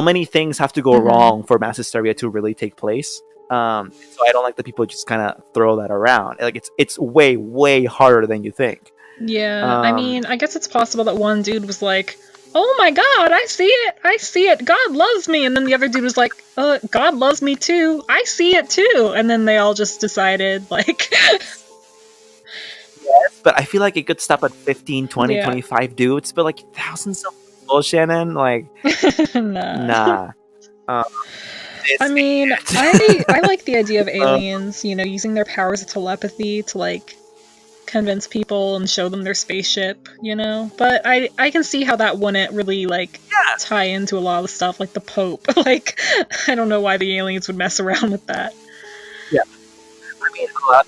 Speaker 1: many things have to go wrong for mass hysteria to really take place. So I don't like that people just kind of throw that around. Like it's way harder than you think.
Speaker 2: Yeah, I mean, I guess it's possible that one dude was like, "Oh my God, I see it, God loves me," and then the other dude was like, "God loves me too, I see it too," and then they all just decided, like...
Speaker 1: Yes, but I feel like it could stop at 15, 20,
Speaker 2: Yeah.
Speaker 1: 25 dudes, but like thousands of people, Shannon, like, nah.
Speaker 2: I mean, I like the idea of aliens, using their powers of telepathy to, like, convince people and show them their spaceship, But I can see how that wouldn't really, like, tie into a lot of the stuff, like the Pope. Like, I don't know why the aliens would mess around with that.
Speaker 1: Yeah. I mean, a lot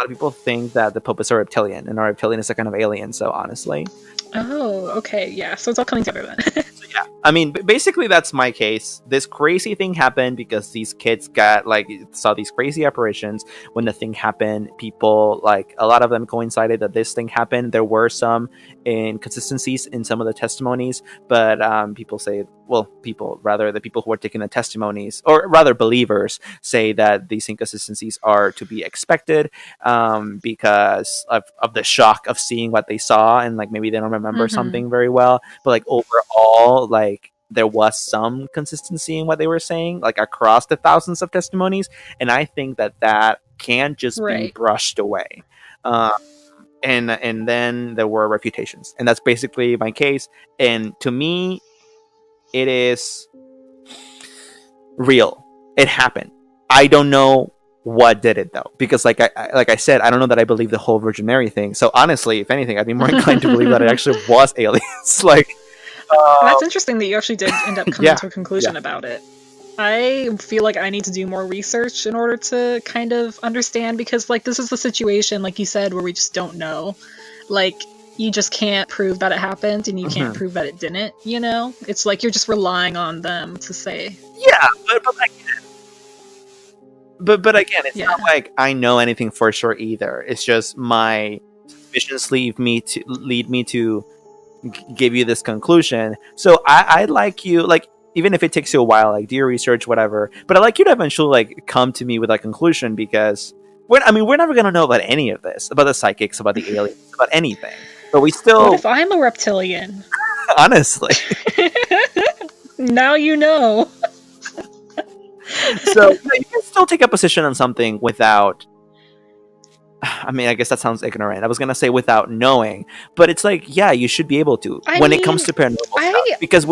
Speaker 1: of people think that the Pope is a reptilian, and a reptilian is a kind of alien, so honestly.
Speaker 2: Oh, okay, yeah, so it's all coming together then.
Speaker 1: So yeah, I mean, basically that's my case. This crazy thing happened because these kids saw these crazy apparitions. When the thing happened, people, like, a lot of them coincided that this thing happened. There were some inconsistencies in some of the testimonies, but the people who are taking the testimonies, or rather believers, say that these inconsistencies are to be expected because of the shock of seeing what they saw, and like maybe they don't remember something very well, but like overall, like there was some consistency in what they were saying, like across the thousands of testimonies, and I think that can't just be brushed away. And then there were refutations, and that's basically my case. And to me, it is real. It happened. I don't know what did it though, because like I said, I don't know that I believe the whole Virgin Mary thing. So honestly, if anything, I'd be more inclined to believe that it actually was aliens. Like,
Speaker 2: that's interesting that you actually did end up coming to a conclusion about it. I feel like I need to do more research in order to kind of understand, because like this is the situation, like you said, where we just don't know. Like, you just can't prove that it happened, and you can't prove that it didn't, It's like you're just relying on them to say.
Speaker 1: Yeah, but again, it's not like I know anything for sure either. It's just my suspicions lead me to give you this conclusion. So I'd like you, like, even if it takes you a while, like do your research, whatever. But I'd like you to eventually like come to me with a conclusion, because we're never gonna know about any of this, about the psychics, about the aliens, about anything. But we still.
Speaker 2: What if I'm a reptilian?
Speaker 1: Honestly.
Speaker 2: Now you know.
Speaker 1: So you can still take a position on something without. I mean, I guess that sounds ignorant. I was gonna say without knowing, but it's like, yeah, you should be able to it comes to paranormal stuff, because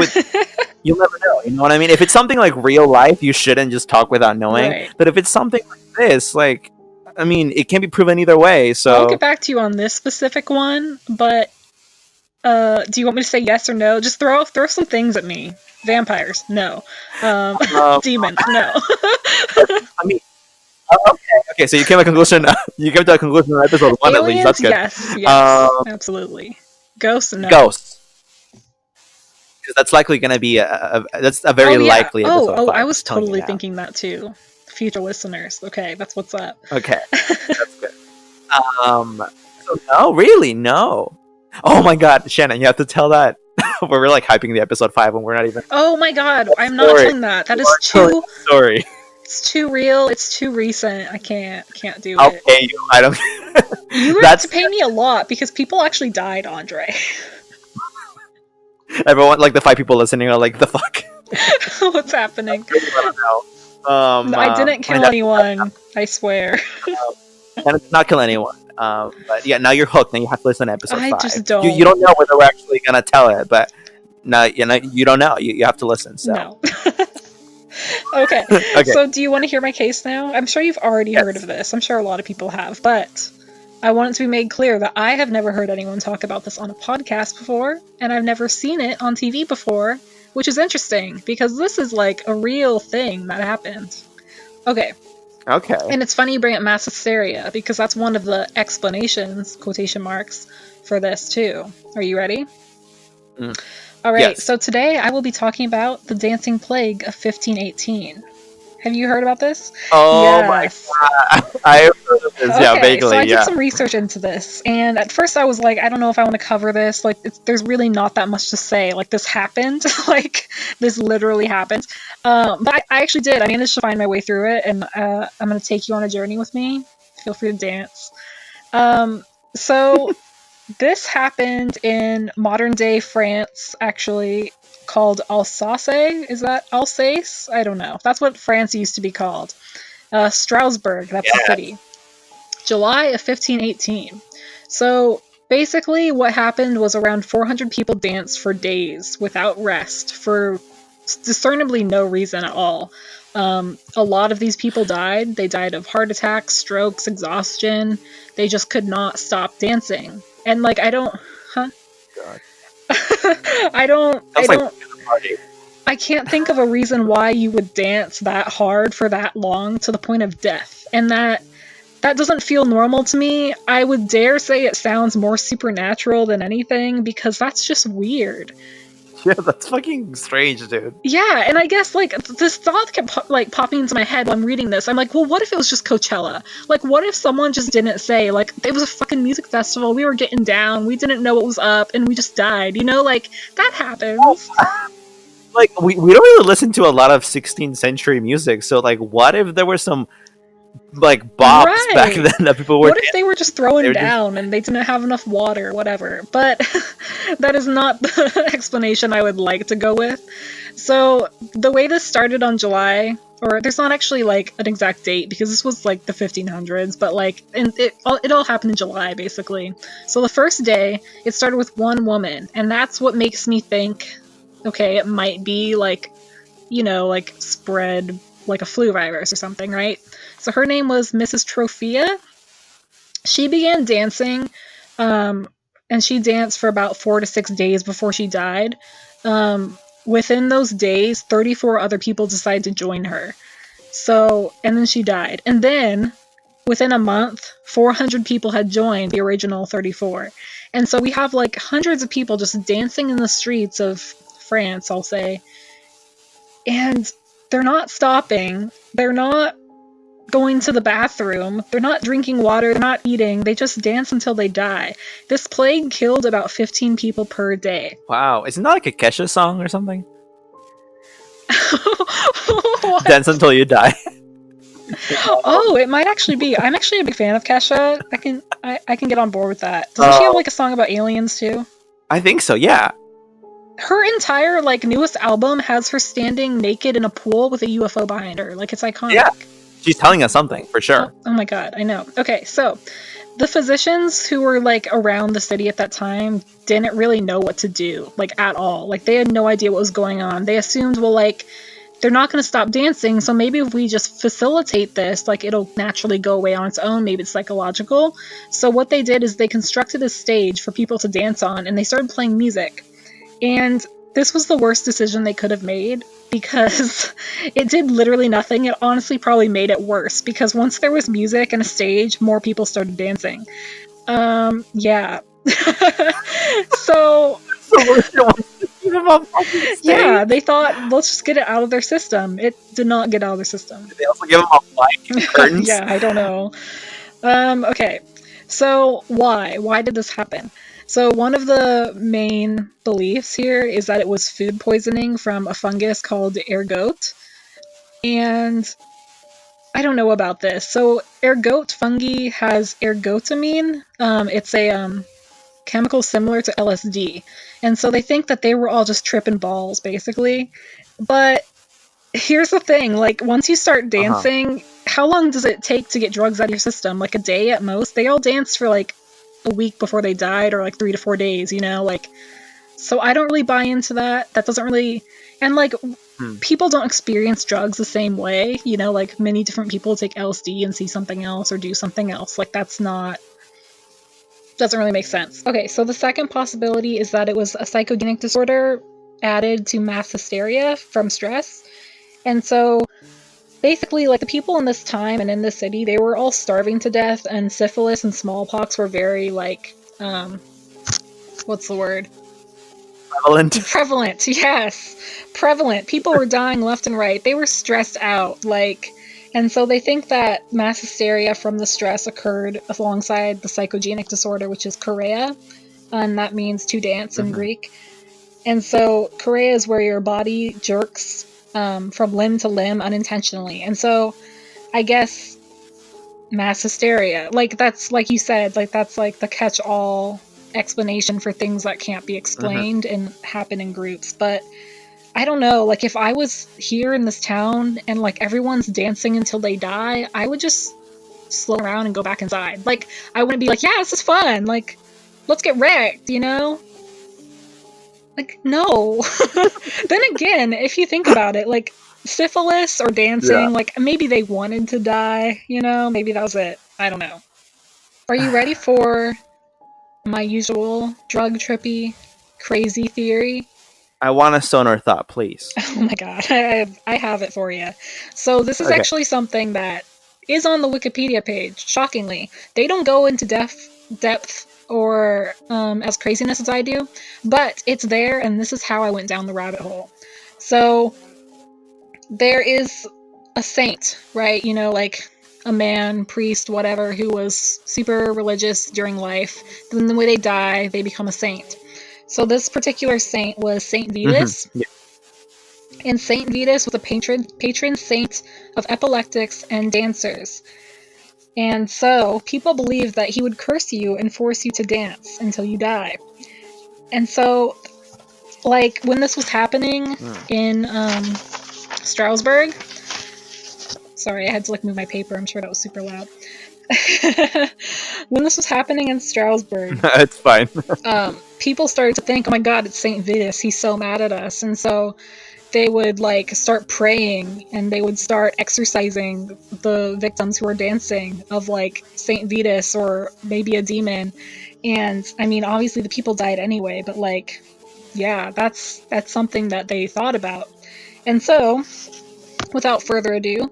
Speaker 1: you'll never know. You know what I mean? If it's something like real life, you shouldn't just talk without knowing. Right. But if it's something like this, like, I mean, it can't be proven either way. So
Speaker 2: I'll get back to you on this specific one, but do you want me to say yes or no? Just throw some things at me. Vampires, no. Demons, no.
Speaker 1: I mean, okay. So you came to a conclusion. You came to a conclusion in episode 1.
Speaker 2: Aliens,
Speaker 1: at least. That's
Speaker 2: good. Yes, absolutely. Ghosts, no.
Speaker 1: Ghosts. Because that's likely going to be that's a very likely episode 5.
Speaker 2: I was totally thinking that too. Future listeners. Okay, that's what's up.
Speaker 1: Okay, that's good. So no, really, no. Oh my God, Shannon, you have to tell that. We're like hyping the episode 5 when we're not even.
Speaker 2: Oh my God, I'm not doing that. That is too.
Speaker 1: Sorry.
Speaker 2: It's too real. It's too recent. I can't do it.
Speaker 1: I'll pay you. I don't.
Speaker 2: You have to pay me a lot because people actually died, Andre.
Speaker 1: Everyone, like the 5 people listening, are like, the fuck.
Speaker 2: What's happening?
Speaker 1: I
Speaker 2: didn't kill anyone. I swear.
Speaker 1: And not kill anyone. But yeah, now you're hooked. Now you have to listen to episode
Speaker 2: I
Speaker 1: 5.
Speaker 2: just
Speaker 1: You
Speaker 2: don't.
Speaker 1: don't know whether we're actually gonna tell it, but now you don't know. You have to listen. So
Speaker 2: No. Okay,
Speaker 1: okay,
Speaker 2: so do you want to hear my case now? I'm sure you've already heard of
Speaker 1: yes,
Speaker 2: this. I'm sure a lot of people have, but I want it to be made clear that I have never heard anyone talk about this on a podcast before, and I've never seen it on TV before, which is interesting because this is like a real thing that happened. Okay,
Speaker 1: okay,
Speaker 2: and it's funny you bring up mass hysteria because that's one of the explanations, quotation marks, for this too. Are you ready?
Speaker 1: mm,
Speaker 2: Alright,
Speaker 1: yes.
Speaker 2: so today I will be talking about the dancing plague of 1518. Have you heard about this?
Speaker 1: Oh my
Speaker 2: Yes.
Speaker 1: god, I have heard of this. Yeah,
Speaker 2: Okay, so
Speaker 1: vaguely.
Speaker 2: I did
Speaker 1: Yeah.
Speaker 2: some research into this, and at first I was like, I don't know if I want to cover this. Like, there's really not that much to say. Like, this happened. Like, this literally happened. But I actually did. I managed to find my way through it, and I'm going to take you on a journey with me. Feel free to dance. So this happened in modern day France, actually, called Alsace. Is that Alsace? I don't know. That's what France used to be called. Strasbourg, that's the
Speaker 1: Yeah.
Speaker 2: city. July of 1518. So basically, what happened was around 400 people danced for days without rest for discernibly no reason at all. A lot of these people died. They died of heart attacks, strokes, exhaustion. They just could not stop dancing. And like, I don't, huh?
Speaker 1: God.
Speaker 2: I don't, I
Speaker 1: Sounds like
Speaker 2: don't,
Speaker 1: a party.
Speaker 2: I can't think of a reason why you would dance that hard for that long to the point of death. And that doesn't feel normal to me. I would dare say it sounds more supernatural than anything because that's just weird.
Speaker 1: Yeah, that's fucking strange, dude.
Speaker 2: Yeah, and I guess like this thought kept like popping into my head while I'm reading this. I'm like, well, what if it was just Coachella? Like, what if someone just didn't say like it was a fucking music festival? We were getting down, we didn't know what was up, and we just died. You know, like that happens.
Speaker 1: Like we don't really listen to a lot of 16th century music, so like what if there were some like bops back
Speaker 2: Right.
Speaker 1: then that people were
Speaker 2: What if they were just
Speaker 1: they
Speaker 2: throwing
Speaker 1: were just
Speaker 2: down and they didn't have enough water, whatever? But that is not the explanation I would like to go with. So, the way this started on July, or there's not actually like an exact date because this was like the 1500s, but like and it all happened in July basically. So the first day, it started with one woman, and that's what makes me think okay, it might be like like spread like a flu virus or something, right? So her name was Mrs. Trophea. She began dancing, and she danced for about 4 to 6 days before she died. Within those days, 34 other people decided to join her. So, and then she died. And then, within a month, 400 people had joined the original 34. And so we have like hundreds of people just dancing in the streets of France, I'll say. And they're not stopping. They're not going to the bathroom. They're not drinking water. They're not eating. They just dance until they die. This plague killed about 15 people per day.
Speaker 1: wow. Isn't that like a Kesha song or something? Dance
Speaker 2: What?
Speaker 1: until you die.
Speaker 2: Oh, it might actually be. I'm actually a big fan of Kesha. I can get on board with that. Doesn't she have
Speaker 1: Oh,
Speaker 2: like a song about aliens too?
Speaker 1: I think so. Yeah.
Speaker 2: Her entire like newest album has her standing naked in a pool with a UFO behind her. Like it's iconic.
Speaker 1: Yeah. She's telling us something for sure.
Speaker 2: Oh my god, I know. Okay, so the physicians who were like around the city at that time didn't really know what to do, like at all. Like they had no idea what was going on. They assumed, well, like they're not going to stop dancing, so maybe if we just facilitate this, like it'll naturally go away on its own. Maybe it's psychological. So what they did is they constructed a stage for people to dance on, and they started playing music. And this was the worst decision they could have made because it did literally nothing. It honestly probably made it worse because once there was music and a stage, more people started dancing. Yeah. So,
Speaker 1: So we're the ones to keep them on fucking
Speaker 2: yeah,
Speaker 1: stage.
Speaker 2: they thought, let's just get it out of their system. It did not get out of their system.
Speaker 1: They also give them a mic and curtains.
Speaker 2: Yeah, I don't know. Okay. So, why? Why did this happen? So, one of the main beliefs here is that it was food poisoning from a fungus called ergot. And I don't know about this. So, ergot fungi has ergotamine. It's a chemical similar to LSD. And so they think that they were all just tripping balls, basically. But here's the thing, like, once you start
Speaker 1: Uh-huh.
Speaker 2: dancing, how long does it take to get drugs out of your system? Like a day at most? They all danced for like a week before they died, or like 3 to 4 days, you know? Like, so I don't really buy into that. That doesn't really. And like,
Speaker 1: Hmm.
Speaker 2: people don't experience drugs the same way, you know? Like, many different people take LSD and see something else or do something else. Like, that's not. Doesn't really make sense. Okay, so the second possibility is that it was a psychogenic disorder added to mass hysteria from stress. And so basically, like, the people in this time and in this city, they were all starving to death, and syphilis and smallpox were very, like, what's the word?
Speaker 1: Prevalent.
Speaker 2: Prevalent, yes. Prevalent. People were dying left and right. They were stressed out, like, and so they think that mass hysteria from the stress occurred alongside the psychogenic disorder, which is chorea, and that means to dance in
Speaker 1: Hmm.
Speaker 2: Greek. And so chorea is where your body jerks from limb to limb unintentionally. And so I guess mass hysteria, like, that's like you said, like, that's like the catch-all explanation for things that can't be
Speaker 1: Hmm.
Speaker 2: explained and happen in groups. But I don't know, like, if I was here in this town and like everyone's dancing until they die, I would just slow around and go back inside. Like, I wouldn't be like, yeah, this is fun, like, let's get wrecked, you know? Like, no. Then again, if you think about it, like, syphilis or
Speaker 1: Yeah.
Speaker 2: dancing, like, maybe they wanted to die, you know? Maybe that was it. I don't know. Are you ready for my usual drug trippy crazy theory?
Speaker 1: I want a sonar thought, please.
Speaker 2: Oh my god, I have it for you. So this is
Speaker 1: Okay.
Speaker 2: actually something that is on the Wikipedia page. Shockingly, they don't go into depth or as craziness as I do, but it's there, and this is how I went down the rabbit hole. So there is a saint, right? You know, like a man, priest, whatever, who was super religious during life. Then when they die, they become a saint. So this particular saint was Saint
Speaker 1: Hmm.
Speaker 2: Vitus,
Speaker 1: Yeah.
Speaker 2: and Saint Vitus was a patron saint of epileptics and dancers. And so people believe that he would curse you and force you to dance until you die. And so, like, when this was happening
Speaker 1: Mm.
Speaker 2: in Strasbourg, sorry, I had to like move my paper. I'm sure that was super loud. When this was happening in Strasbourg,
Speaker 1: It's fine.
Speaker 2: people started to think, "Oh my God, it's Saint Vitus. He's so mad at us," and so they would like start praying, and they would start exorcising the victims who were dancing of like Saint Vitus or maybe a demon. And I mean, obviously the people died anyway, but like, yeah, that's something that they thought about. And so, without further ado,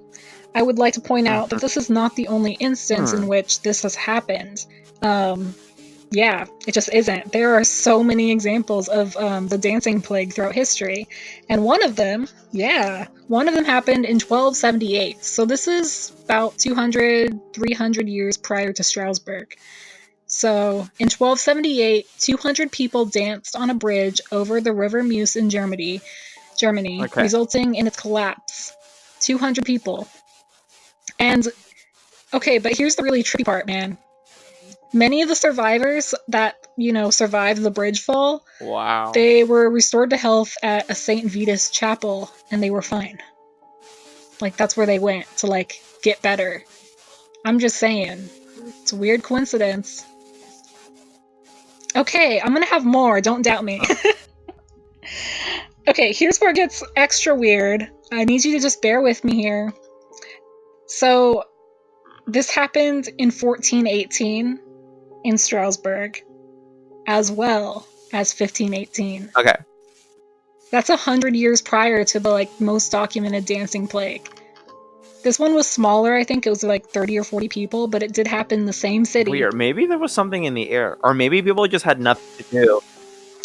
Speaker 2: I would like to point out that this is not the only instance in
Speaker 1: Hmm.
Speaker 2: which this has happened. Um, yeah, it just isn't. There are so many examples of the dancing plague throughout history. And one of them happened in 1278. So this is about 200, 300 years prior to Strasbourg. So in 1278, 200 people danced on a bridge over the River Meuse in Germany,
Speaker 1: Okay.
Speaker 2: resulting in its collapse. 200 people. And okay, but here's the really tricky part, man. Many of the survivors that, you know, survived the bridge fall,
Speaker 1: Wow.
Speaker 2: they were restored to health at a St. Vitus chapel, and they were fine. Like, that's where they went to, like, get better. I'm just saying. It's a weird coincidence. Okay, I'm gonna have more, don't doubt me. Okay, here's where it gets extra weird. I need you to just bear with me here. So, this happened in 1418 in Strasbourg, as well as 1518.
Speaker 1: Okay.
Speaker 2: That's 100 years prior to the like most documented dancing plague. This one was smaller, I think it was like 30 or 40 people, but it did happen in the same city.
Speaker 1: Weird. Maybe there was something in the air, or maybe people just had nothing to do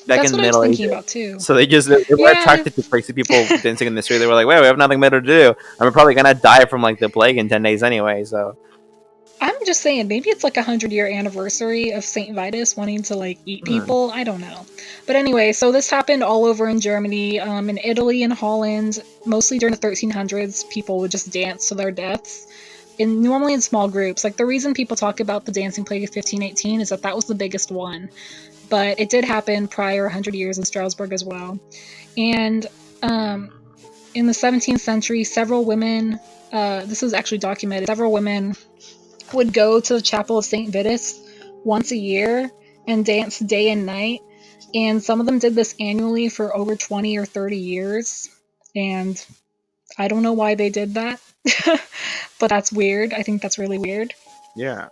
Speaker 1: back in
Speaker 2: That's
Speaker 1: the
Speaker 2: what I was
Speaker 1: Middle
Speaker 2: thinking
Speaker 1: Ages.
Speaker 2: about too.
Speaker 1: So they were
Speaker 2: Yeah.
Speaker 1: attracted to crazy people dancing in the street. They were like, "Wait, we have nothing better to do, and we're probably gonna die from like the plague in 10 days anyway." So
Speaker 2: I'm just saying, maybe it's like a 100-year anniversary of Saint Vitus wanting to like eat
Speaker 1: hmm.
Speaker 2: people. I don't know. But anyway, so this happened all over in Germany, in Italy and Holland, mostly during the 1300s. People would just dance to their deaths. Normally in small groups. Like, the reason people talk about the dancing plague of 1518 is that that was the biggest one. But it did happen prior 100 years in Strasbourg as well. And in the 17th century, several women, this is actually documented, several women would go to the chapel of St. Vitus once a year and dance day and night. And some of them did this annually for over 20 or 30 years. And I don't know why they did that, but that's weird. I think that's really weird.
Speaker 1: Yeah.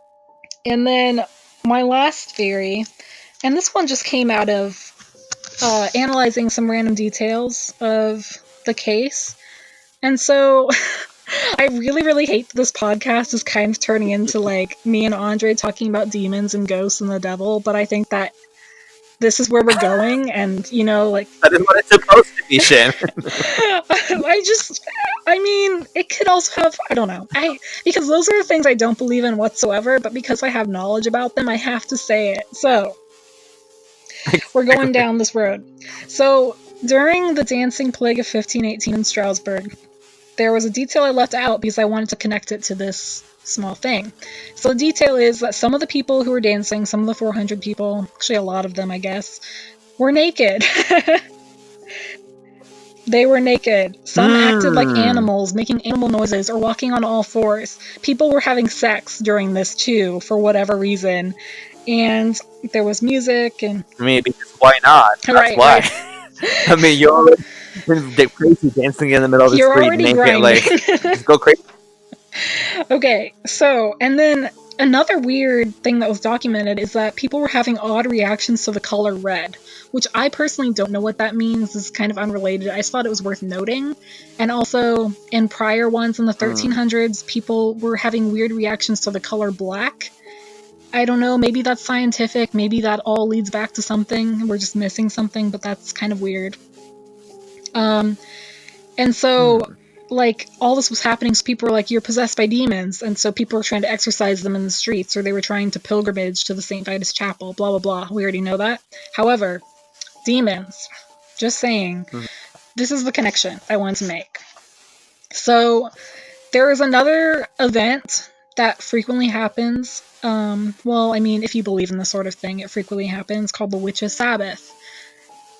Speaker 2: And then my last theory, and this one just came out of analyzing some random details of the case. And so I really, really hate that this podcast is kind of turning into like me and Andre talking about demons and ghosts and the devil, but I think that this is where we're going, and you know, like
Speaker 1: That is what it's supposed to be, Shannon.
Speaker 2: I mean, it could also have, I don't know, because those are the things I don't believe in whatsoever, but because I have knowledge about them, I have to say it. So, we're going down this road. So, during the dancing plague of 1518 in Strasbourg, there was a detail I left out because I wanted to connect it to this small thing. So the detail is that some of the people who were dancing, some of the 400 people, actually a lot of them, I guess, were naked. They were naked. Some acted like animals, making animal noises or walking on all fours. People were having sex during this too, for whatever reason. And there was music and...
Speaker 1: I mean, because why not? That's
Speaker 2: right,
Speaker 1: why.
Speaker 2: Right.
Speaker 1: I mean, you're already crazy dancing in the middle of the
Speaker 2: You're
Speaker 1: street
Speaker 2: already
Speaker 1: naked.
Speaker 2: grinding.
Speaker 1: Like, just go crazy.
Speaker 2: Okay, so, and then another weird thing that was documented is that people were having odd reactions to the color red, which I personally don't know what that means. This is kind of unrelated. I just thought it was worth noting. And also, in prior ones in the 1300s, people were having weird reactions to the color black. I don't know, maybe that's scientific, maybe that all leads back to something, we're just missing something, but that's kind of weird. And so, like, all this was happening, so people were like, you're possessed by demons, and so people were trying to exorcise them in the streets, or they were trying to pilgrimage to the St. Vitus Chapel, blah blah blah, we already know that. However, demons, just saying, this is the connection I wanted to make. So, there is another event that frequently happens, well, I mean, if you believe in this sort of thing, it frequently happens, called the Witches' Sabbath.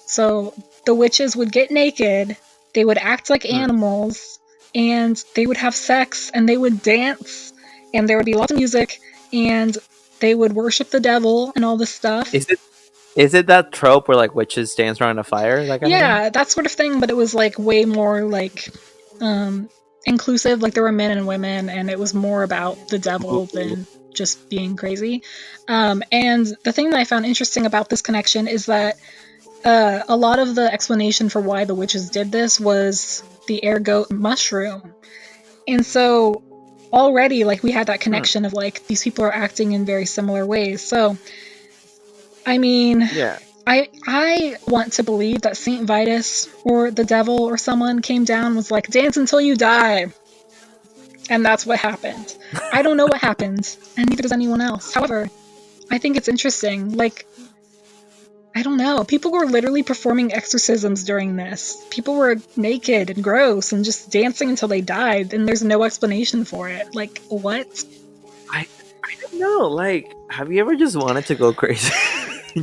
Speaker 2: So, the witches would get naked, they would act like animals, and they would have sex, and they would dance, and there would be lots of music, and they would worship the devil and all this stuff.
Speaker 1: Is it that trope where like witches dance around a fire? That kind of thing?
Speaker 2: That sort of thing, but it was like way more like inclusive, like there were men and women, and it was more about the devil than just being crazy. And the thing that I found interesting about this connection is that a lot of the explanation for why the witches did this was the ergot mushroom. And so already, like, we had that connection of, like, these people are acting in very similar ways. So, I mean,
Speaker 1: Yeah.
Speaker 2: I want to believe that St. Vitus or the devil or someone came down and was like, dance until you die. And that's what happened. I don't know what happened, and neither does anyone else. However, I think it's interesting. Like, I don't know. People were literally performing exorcisms during this. People were naked and gross and just dancing until they died, and there's no explanation for it. Like, what?
Speaker 1: I don't know. Like, have you ever just wanted to go crazy?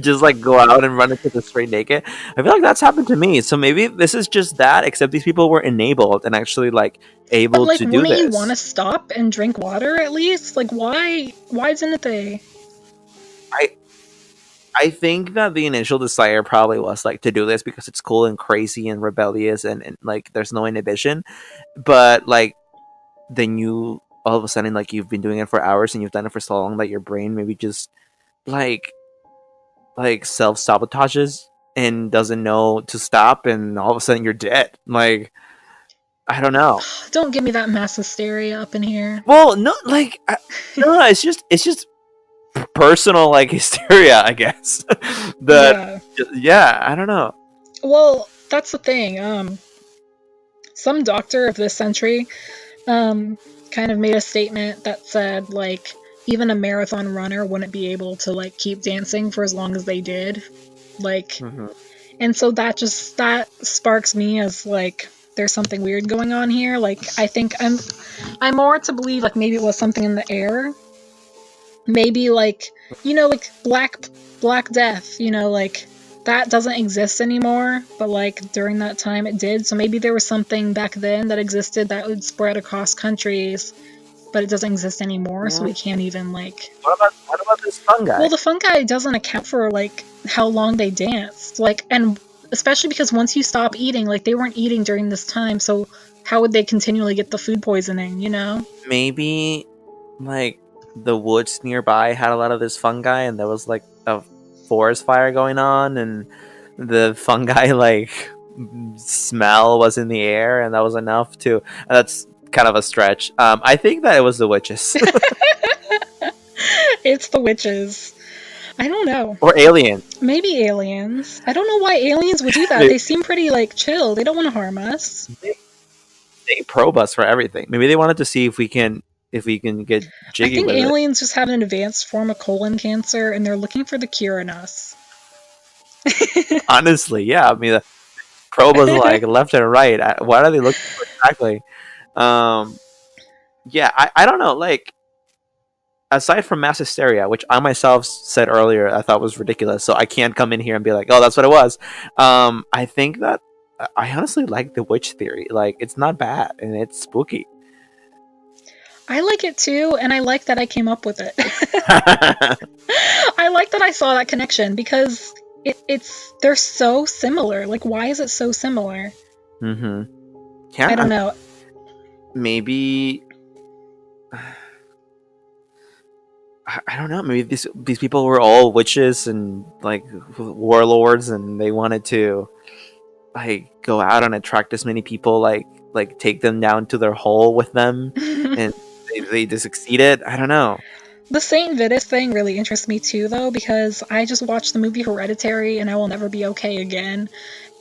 Speaker 1: Just like go out and run into the street naked? I feel like that's happened to me. So maybe this is just that, except these people were enabled and actually like able to do this.
Speaker 2: Wouldn't you want to stop and drink water at least? Like, why didn't they?
Speaker 1: I think that the initial desire probably was like to do this because it's cool and crazy and rebellious and like there's no inhibition. But like then you all of a sudden like you've been doing it for hours and you've done it for so long that your brain maybe just like self sabotages and doesn't know to stop, and all of a sudden you're dead. Like, I don't know.
Speaker 2: Don't give me that mass hysteria up in here.
Speaker 1: Well, no, like no, it's just personal like hysteria, I guess. Yeah, I don't know.
Speaker 2: Well, that's the thing. Some doctor of this century kind of made a statement that said, like, even a marathon runner wouldn't be able to, like, keep dancing for as long as they did. Like, and so that sparks me as, like, there's something weird going on here. Like, I think I'm more to believe, like, maybe it was something in the air. Maybe, like, you know, like, Black Death, you know, like, that doesn't exist anymore, but like during that time it did. So maybe there was something back then that existed that would spread across countries, but it doesn't exist anymore, so
Speaker 1: Mm,
Speaker 2: we can't even like.
Speaker 1: what about this fungi?
Speaker 2: Well, the fungi doesn't account for like how long they danced, like, and especially because once you stop eating, like they weren't eating during this time, so how would they continually get the food poisoning? You know?
Speaker 1: Maybe like the woods nearby had a lot of this fungi, and there was like a forest fire going on, and the fungi like smell was in the air, and that was enough to. That's kind of a stretch. I think that it was the witches
Speaker 2: It's the witches. I don't know.
Speaker 1: or aliens.
Speaker 2: Maybe aliens. I don't know why aliens would do that.
Speaker 1: They,
Speaker 2: They seem pretty like chill. They don't want to harm us.
Speaker 1: they probe us for everything. Maybe they wanted to see if we can get
Speaker 2: I
Speaker 1: jiggy
Speaker 2: think
Speaker 1: with it.
Speaker 2: aliens just have an advanced form of colon cancer and they're looking for the cure in us.
Speaker 1: Honestly, yeah. I mean, the probe was like left and right. What are they looking for exactly? Um, yeah, I don't know. Like aside from mass hysteria, which I myself said earlier, I thought was ridiculous. So I can't come in here and be like, "Oh, that's what it was." I think that I honestly like the witch theory. Like, it's not bad and it's spooky.
Speaker 2: I like it too, and I like that I came up with it. I like that I saw that connection because it's they're so similar. Like, why is it so similar?
Speaker 1: mm-hmm.
Speaker 2: I
Speaker 1: Yeah,
Speaker 2: don't know.
Speaker 1: maybe I don't know. Maybe these people were all witches and like warlords, and they wanted to like go out and attract as many people, like take them down to their hole with them, and they just succeeded. I don't know.
Speaker 2: The Saint Vitus thing really interests me too, though, because I just watched the movie Hereditary and I Will Never Be Okay Again.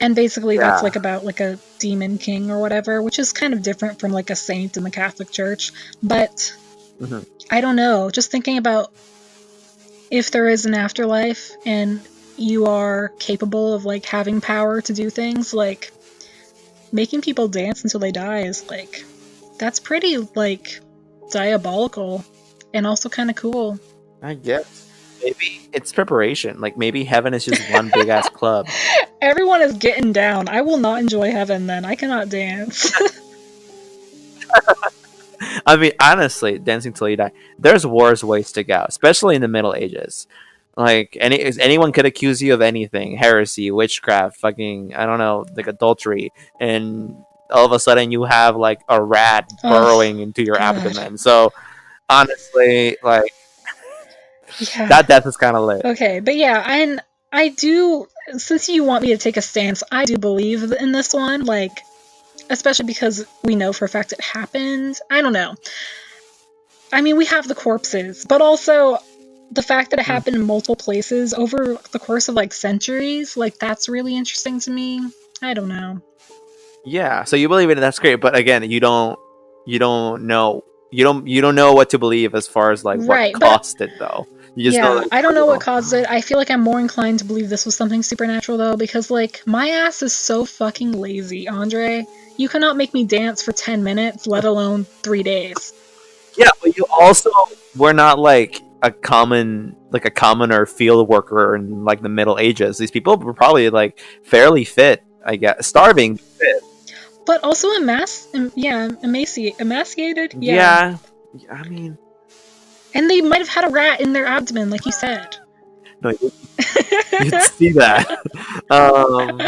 Speaker 2: And basically, that's
Speaker 1: Yeah.
Speaker 2: like about like a demon king or whatever, which is kind of different from like a saint in the Catholic Church. But
Speaker 1: hmm
Speaker 2: I don't know, just thinking about if there is an afterlife and you are capable of like having power to do things, like making people dance until they die is like, that's pretty like diabolical and also kind of cool.
Speaker 1: I guess maybe it's preparation. Like maybe heaven is just one big ass club.
Speaker 2: Everyone is getting down. I will not enjoy heaven then. I cannot dance.
Speaker 1: I mean, honestly, dancing till you die. There's worse ways to go, especially in the Middle Ages. Like anyone could accuse you of anything, heresy, witchcraft, fucking I don't know, like adultery, and all of a sudden you have like a rat
Speaker 2: Oh,
Speaker 1: burrowing into your
Speaker 2: God.
Speaker 1: abdomen. So honestly, like
Speaker 2: Yeah.
Speaker 1: that death is kind of lit.
Speaker 2: Okay, but yeah, and I do, since you want me to take a stance, I do believe in this one, like, especially because we know for a fact it happened. I don't know. I mean, we have the corpses, but also the fact that it
Speaker 1: Hmm.
Speaker 2: happened in multiple places over the course of like centuries, like, that's really interesting to me. I don't know.
Speaker 1: Yeah, so you believe in it. That's great, but again, you don't know you don't know what to believe as far as like what
Speaker 2: Right, but
Speaker 1: caused it though. You just know
Speaker 2: yeah,
Speaker 1: that
Speaker 2: I
Speaker 1: it's
Speaker 2: don't know what
Speaker 1: real.
Speaker 2: caused it. I feel like I'm more inclined to believe this was something supernatural though, because like my ass is so fucking lazy, Andre. You cannot make me dance for 10 minutes, let alone 3 days.
Speaker 1: Yeah, but you also were not like a commoner field worker in like the Middle Ages. These people were probably like fairly fit, I guess, starving. Fit.
Speaker 2: But also yeah, emaciated, yeah.
Speaker 1: Yeah, I mean,
Speaker 2: And they might have had a rat in their abdomen, like you said.
Speaker 1: no, you'd see that. um,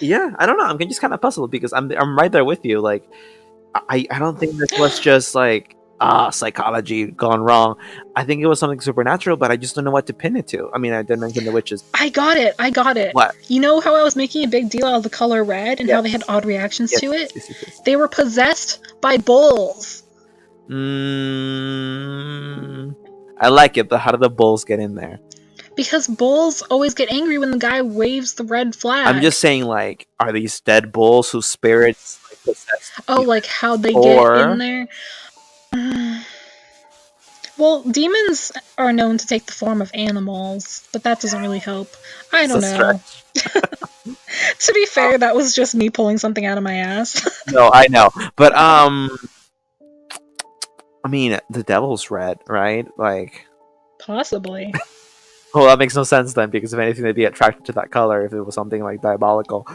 Speaker 1: yeah, I don't know. I'm just kind of puzzled because I'm right there with you. Like, I don't think this was just like psychology gone wrong. I think it was something supernatural, but I just don't know what to pin it to. I mean, I did mention the witches.
Speaker 2: I got it, I got it.
Speaker 1: What?
Speaker 2: You know how I was making a big deal out of the color red and how they had
Speaker 1: Yes.
Speaker 2: odd reactions
Speaker 1: Yes.
Speaker 2: to it?
Speaker 1: Yes. Yes. Yes.
Speaker 2: They were possessed by bulls.
Speaker 1: Mm, I like it, but how do the bulls get in there?
Speaker 2: Because bulls always get angry when the guy waves the red
Speaker 1: I'm
Speaker 2: flag.
Speaker 1: just saying, like, are these dead bulls whose spirits like possess
Speaker 2: Oh,
Speaker 1: you,
Speaker 2: like how they get in
Speaker 1: or
Speaker 2: there? Well, demons are known to take the form of animals, but that doesn't really help. I
Speaker 1: it's
Speaker 2: don't
Speaker 1: a
Speaker 2: know.
Speaker 1: stretch?
Speaker 2: To be fair, that was just me pulling something out of my ass.
Speaker 1: No, I know, but I mean, the devil's red, right? Like,
Speaker 2: Possibly.
Speaker 1: Well, that makes no sense then, because if anything, they'd be attracted to that color if it was something like diabolical.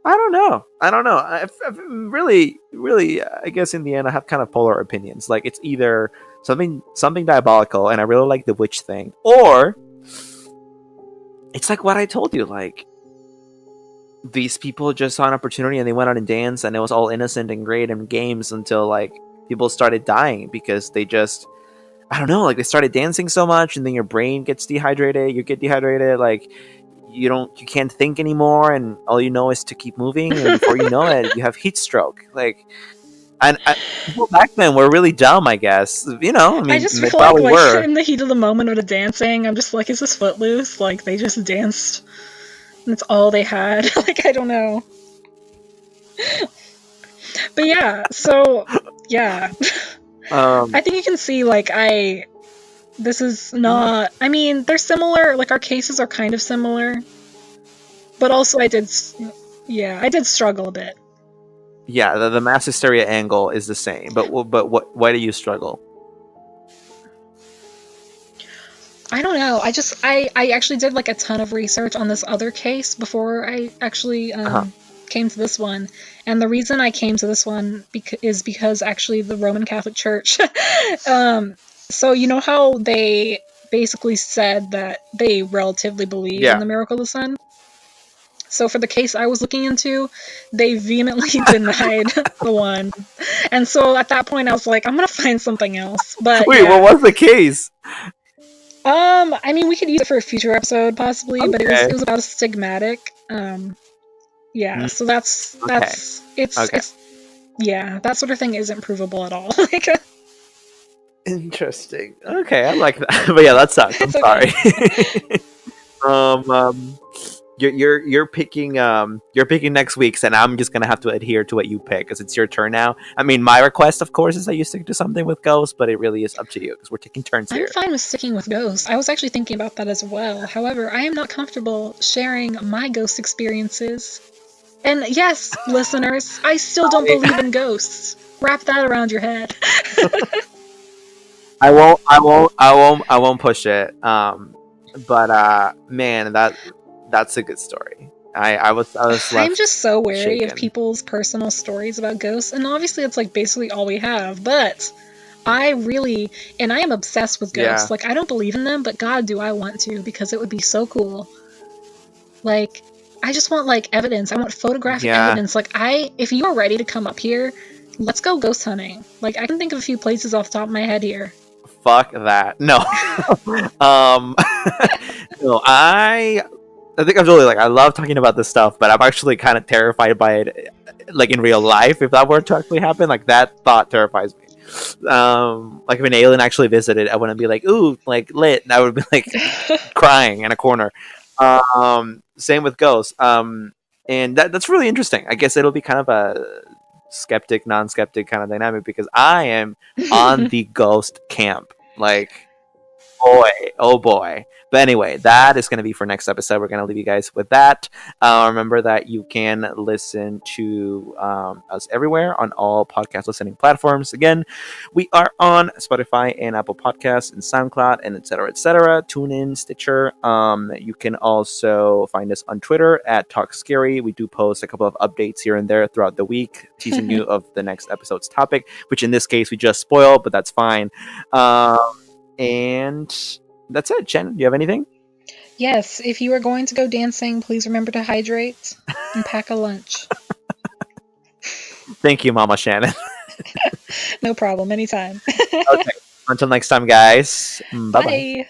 Speaker 1: I don't know. I don't know. I've really, really, I guess in the end, I have kind of polar opinions. Like it's either something diabolical, and I really like the witch thing, or it's like what I told you. Like these people just saw an opportunity and they went out and danced, and it was all innocent and great and games until like people started dying because they just, I don't know, like they started dancing so much, and then your brain gets dehydrated. You get dehydrated, like you can't think anymore, and all you know is to keep moving, and before you know it, you have heat stroke. Like, and people back then were really dumb, I guess. I
Speaker 2: I
Speaker 1: mean,
Speaker 2: just
Speaker 1: they
Speaker 2: feel like
Speaker 1: probably were.
Speaker 2: in the heat of the moment of the dancing, I'm just like, is this Footloose? Like they just danced, and it's all they had. Like I don't know, but yeah. So yeah,
Speaker 1: Um,
Speaker 2: I think you can see like this is not. I mean, they're similar. Like our cases are kind of similar, but also I did struggle a bit.
Speaker 1: yeah, the mass hysteria angle is the same, but what? Why do you struggle?
Speaker 2: I don't know. I actually did like a ton of research on this other case before I actually
Speaker 1: Uh-huh.
Speaker 2: came to this one, and the reason I came to this one is because actually the Roman Catholic Church. So you know how they basically said that they relatively believe in
Speaker 1: Yeah.
Speaker 2: the miracle of the sun. So for the case I was looking into, they vehemently denied the one, and so at that point I was like, I'm gonna find something else. But
Speaker 1: Wait, what
Speaker 2: yeah,
Speaker 1: was the case?
Speaker 2: I mean, we could use it for a future episode possibly, but
Speaker 1: Okay.
Speaker 2: it was about a stigmatic. Yeah,
Speaker 1: Mm,
Speaker 2: so
Speaker 1: okay. Okay.
Speaker 2: it's yeah, that sort of thing isn't provable at all. Like,
Speaker 1: Interesting. Okay, I like that. But yeah, that sucks. I'm
Speaker 2: it's okay.
Speaker 1: sorry. um, you're picking next week's, and I'm just gonna have to adhere to what you pick because it's your turn now. I mean, my request, of course, is that you stick to something with ghosts, but it really is up to you because we're taking turns
Speaker 2: I'm
Speaker 1: here.
Speaker 2: fine with sticking with ghosts. I was actually thinking about that as well. However, I am not comfortable sharing my ghost experiences. And yes, listeners, I still don't believe in ghosts. Wrap that around your head.
Speaker 1: I won't. I won't. I won't. I won't push it. But man, that's a good story. I was
Speaker 2: I'm
Speaker 1: left
Speaker 2: just so wary of
Speaker 1: shaken.
Speaker 2: people's personal stories about ghosts, and obviously it's like basically all we have, but I really, and I am obsessed with ghosts.
Speaker 1: Yeah.
Speaker 2: Like, I don't believe in them, but God, do I want to, because it would be so cool. Like, I just want, like, evidence. I want photographic
Speaker 1: Yeah.
Speaker 2: evidence. Like, if you are ready to come up here, let's go ghost hunting. Like, I can think of a few places off the top of my head here.
Speaker 1: Fuck that. No. um. No. I think I'm totally like I love talking about this stuff, but I'm actually kind of terrified by it. Like in real life, if that were to actually happen, like that thought terrifies me. Like if an alien actually visited, I wouldn't be like, ooh, like lit. I would be like crying in a corner. Same with ghosts. And that's really interesting. I guess it'll be kind of a skeptic, non-skeptic kind of dynamic because I am on the ghost camp. Like boy, oh boy. But anyway, that is going to be for next episode. We're going to leave you guys with that. Remember that you can listen to us everywhere on all podcast listening platforms. Again, we are on Spotify and Apple Podcasts and SoundCloud and etc. TuneIn, Stitcher. You can also find us on Twitter at Talk Scary. We do post a couple of updates here and there throughout the week, teasing you of the next episode's topic, which in this case we just spoiled, but that's fine. And that's it. Shannon, do you have anything?
Speaker 2: Yes, if you are going to go dancing, please remember to hydrate and pack a lunch.
Speaker 1: Thank you, Mama Shannon.
Speaker 2: No problem, anytime.
Speaker 1: Okay. Until next time, guys. Bye bye.
Speaker 2: Bye.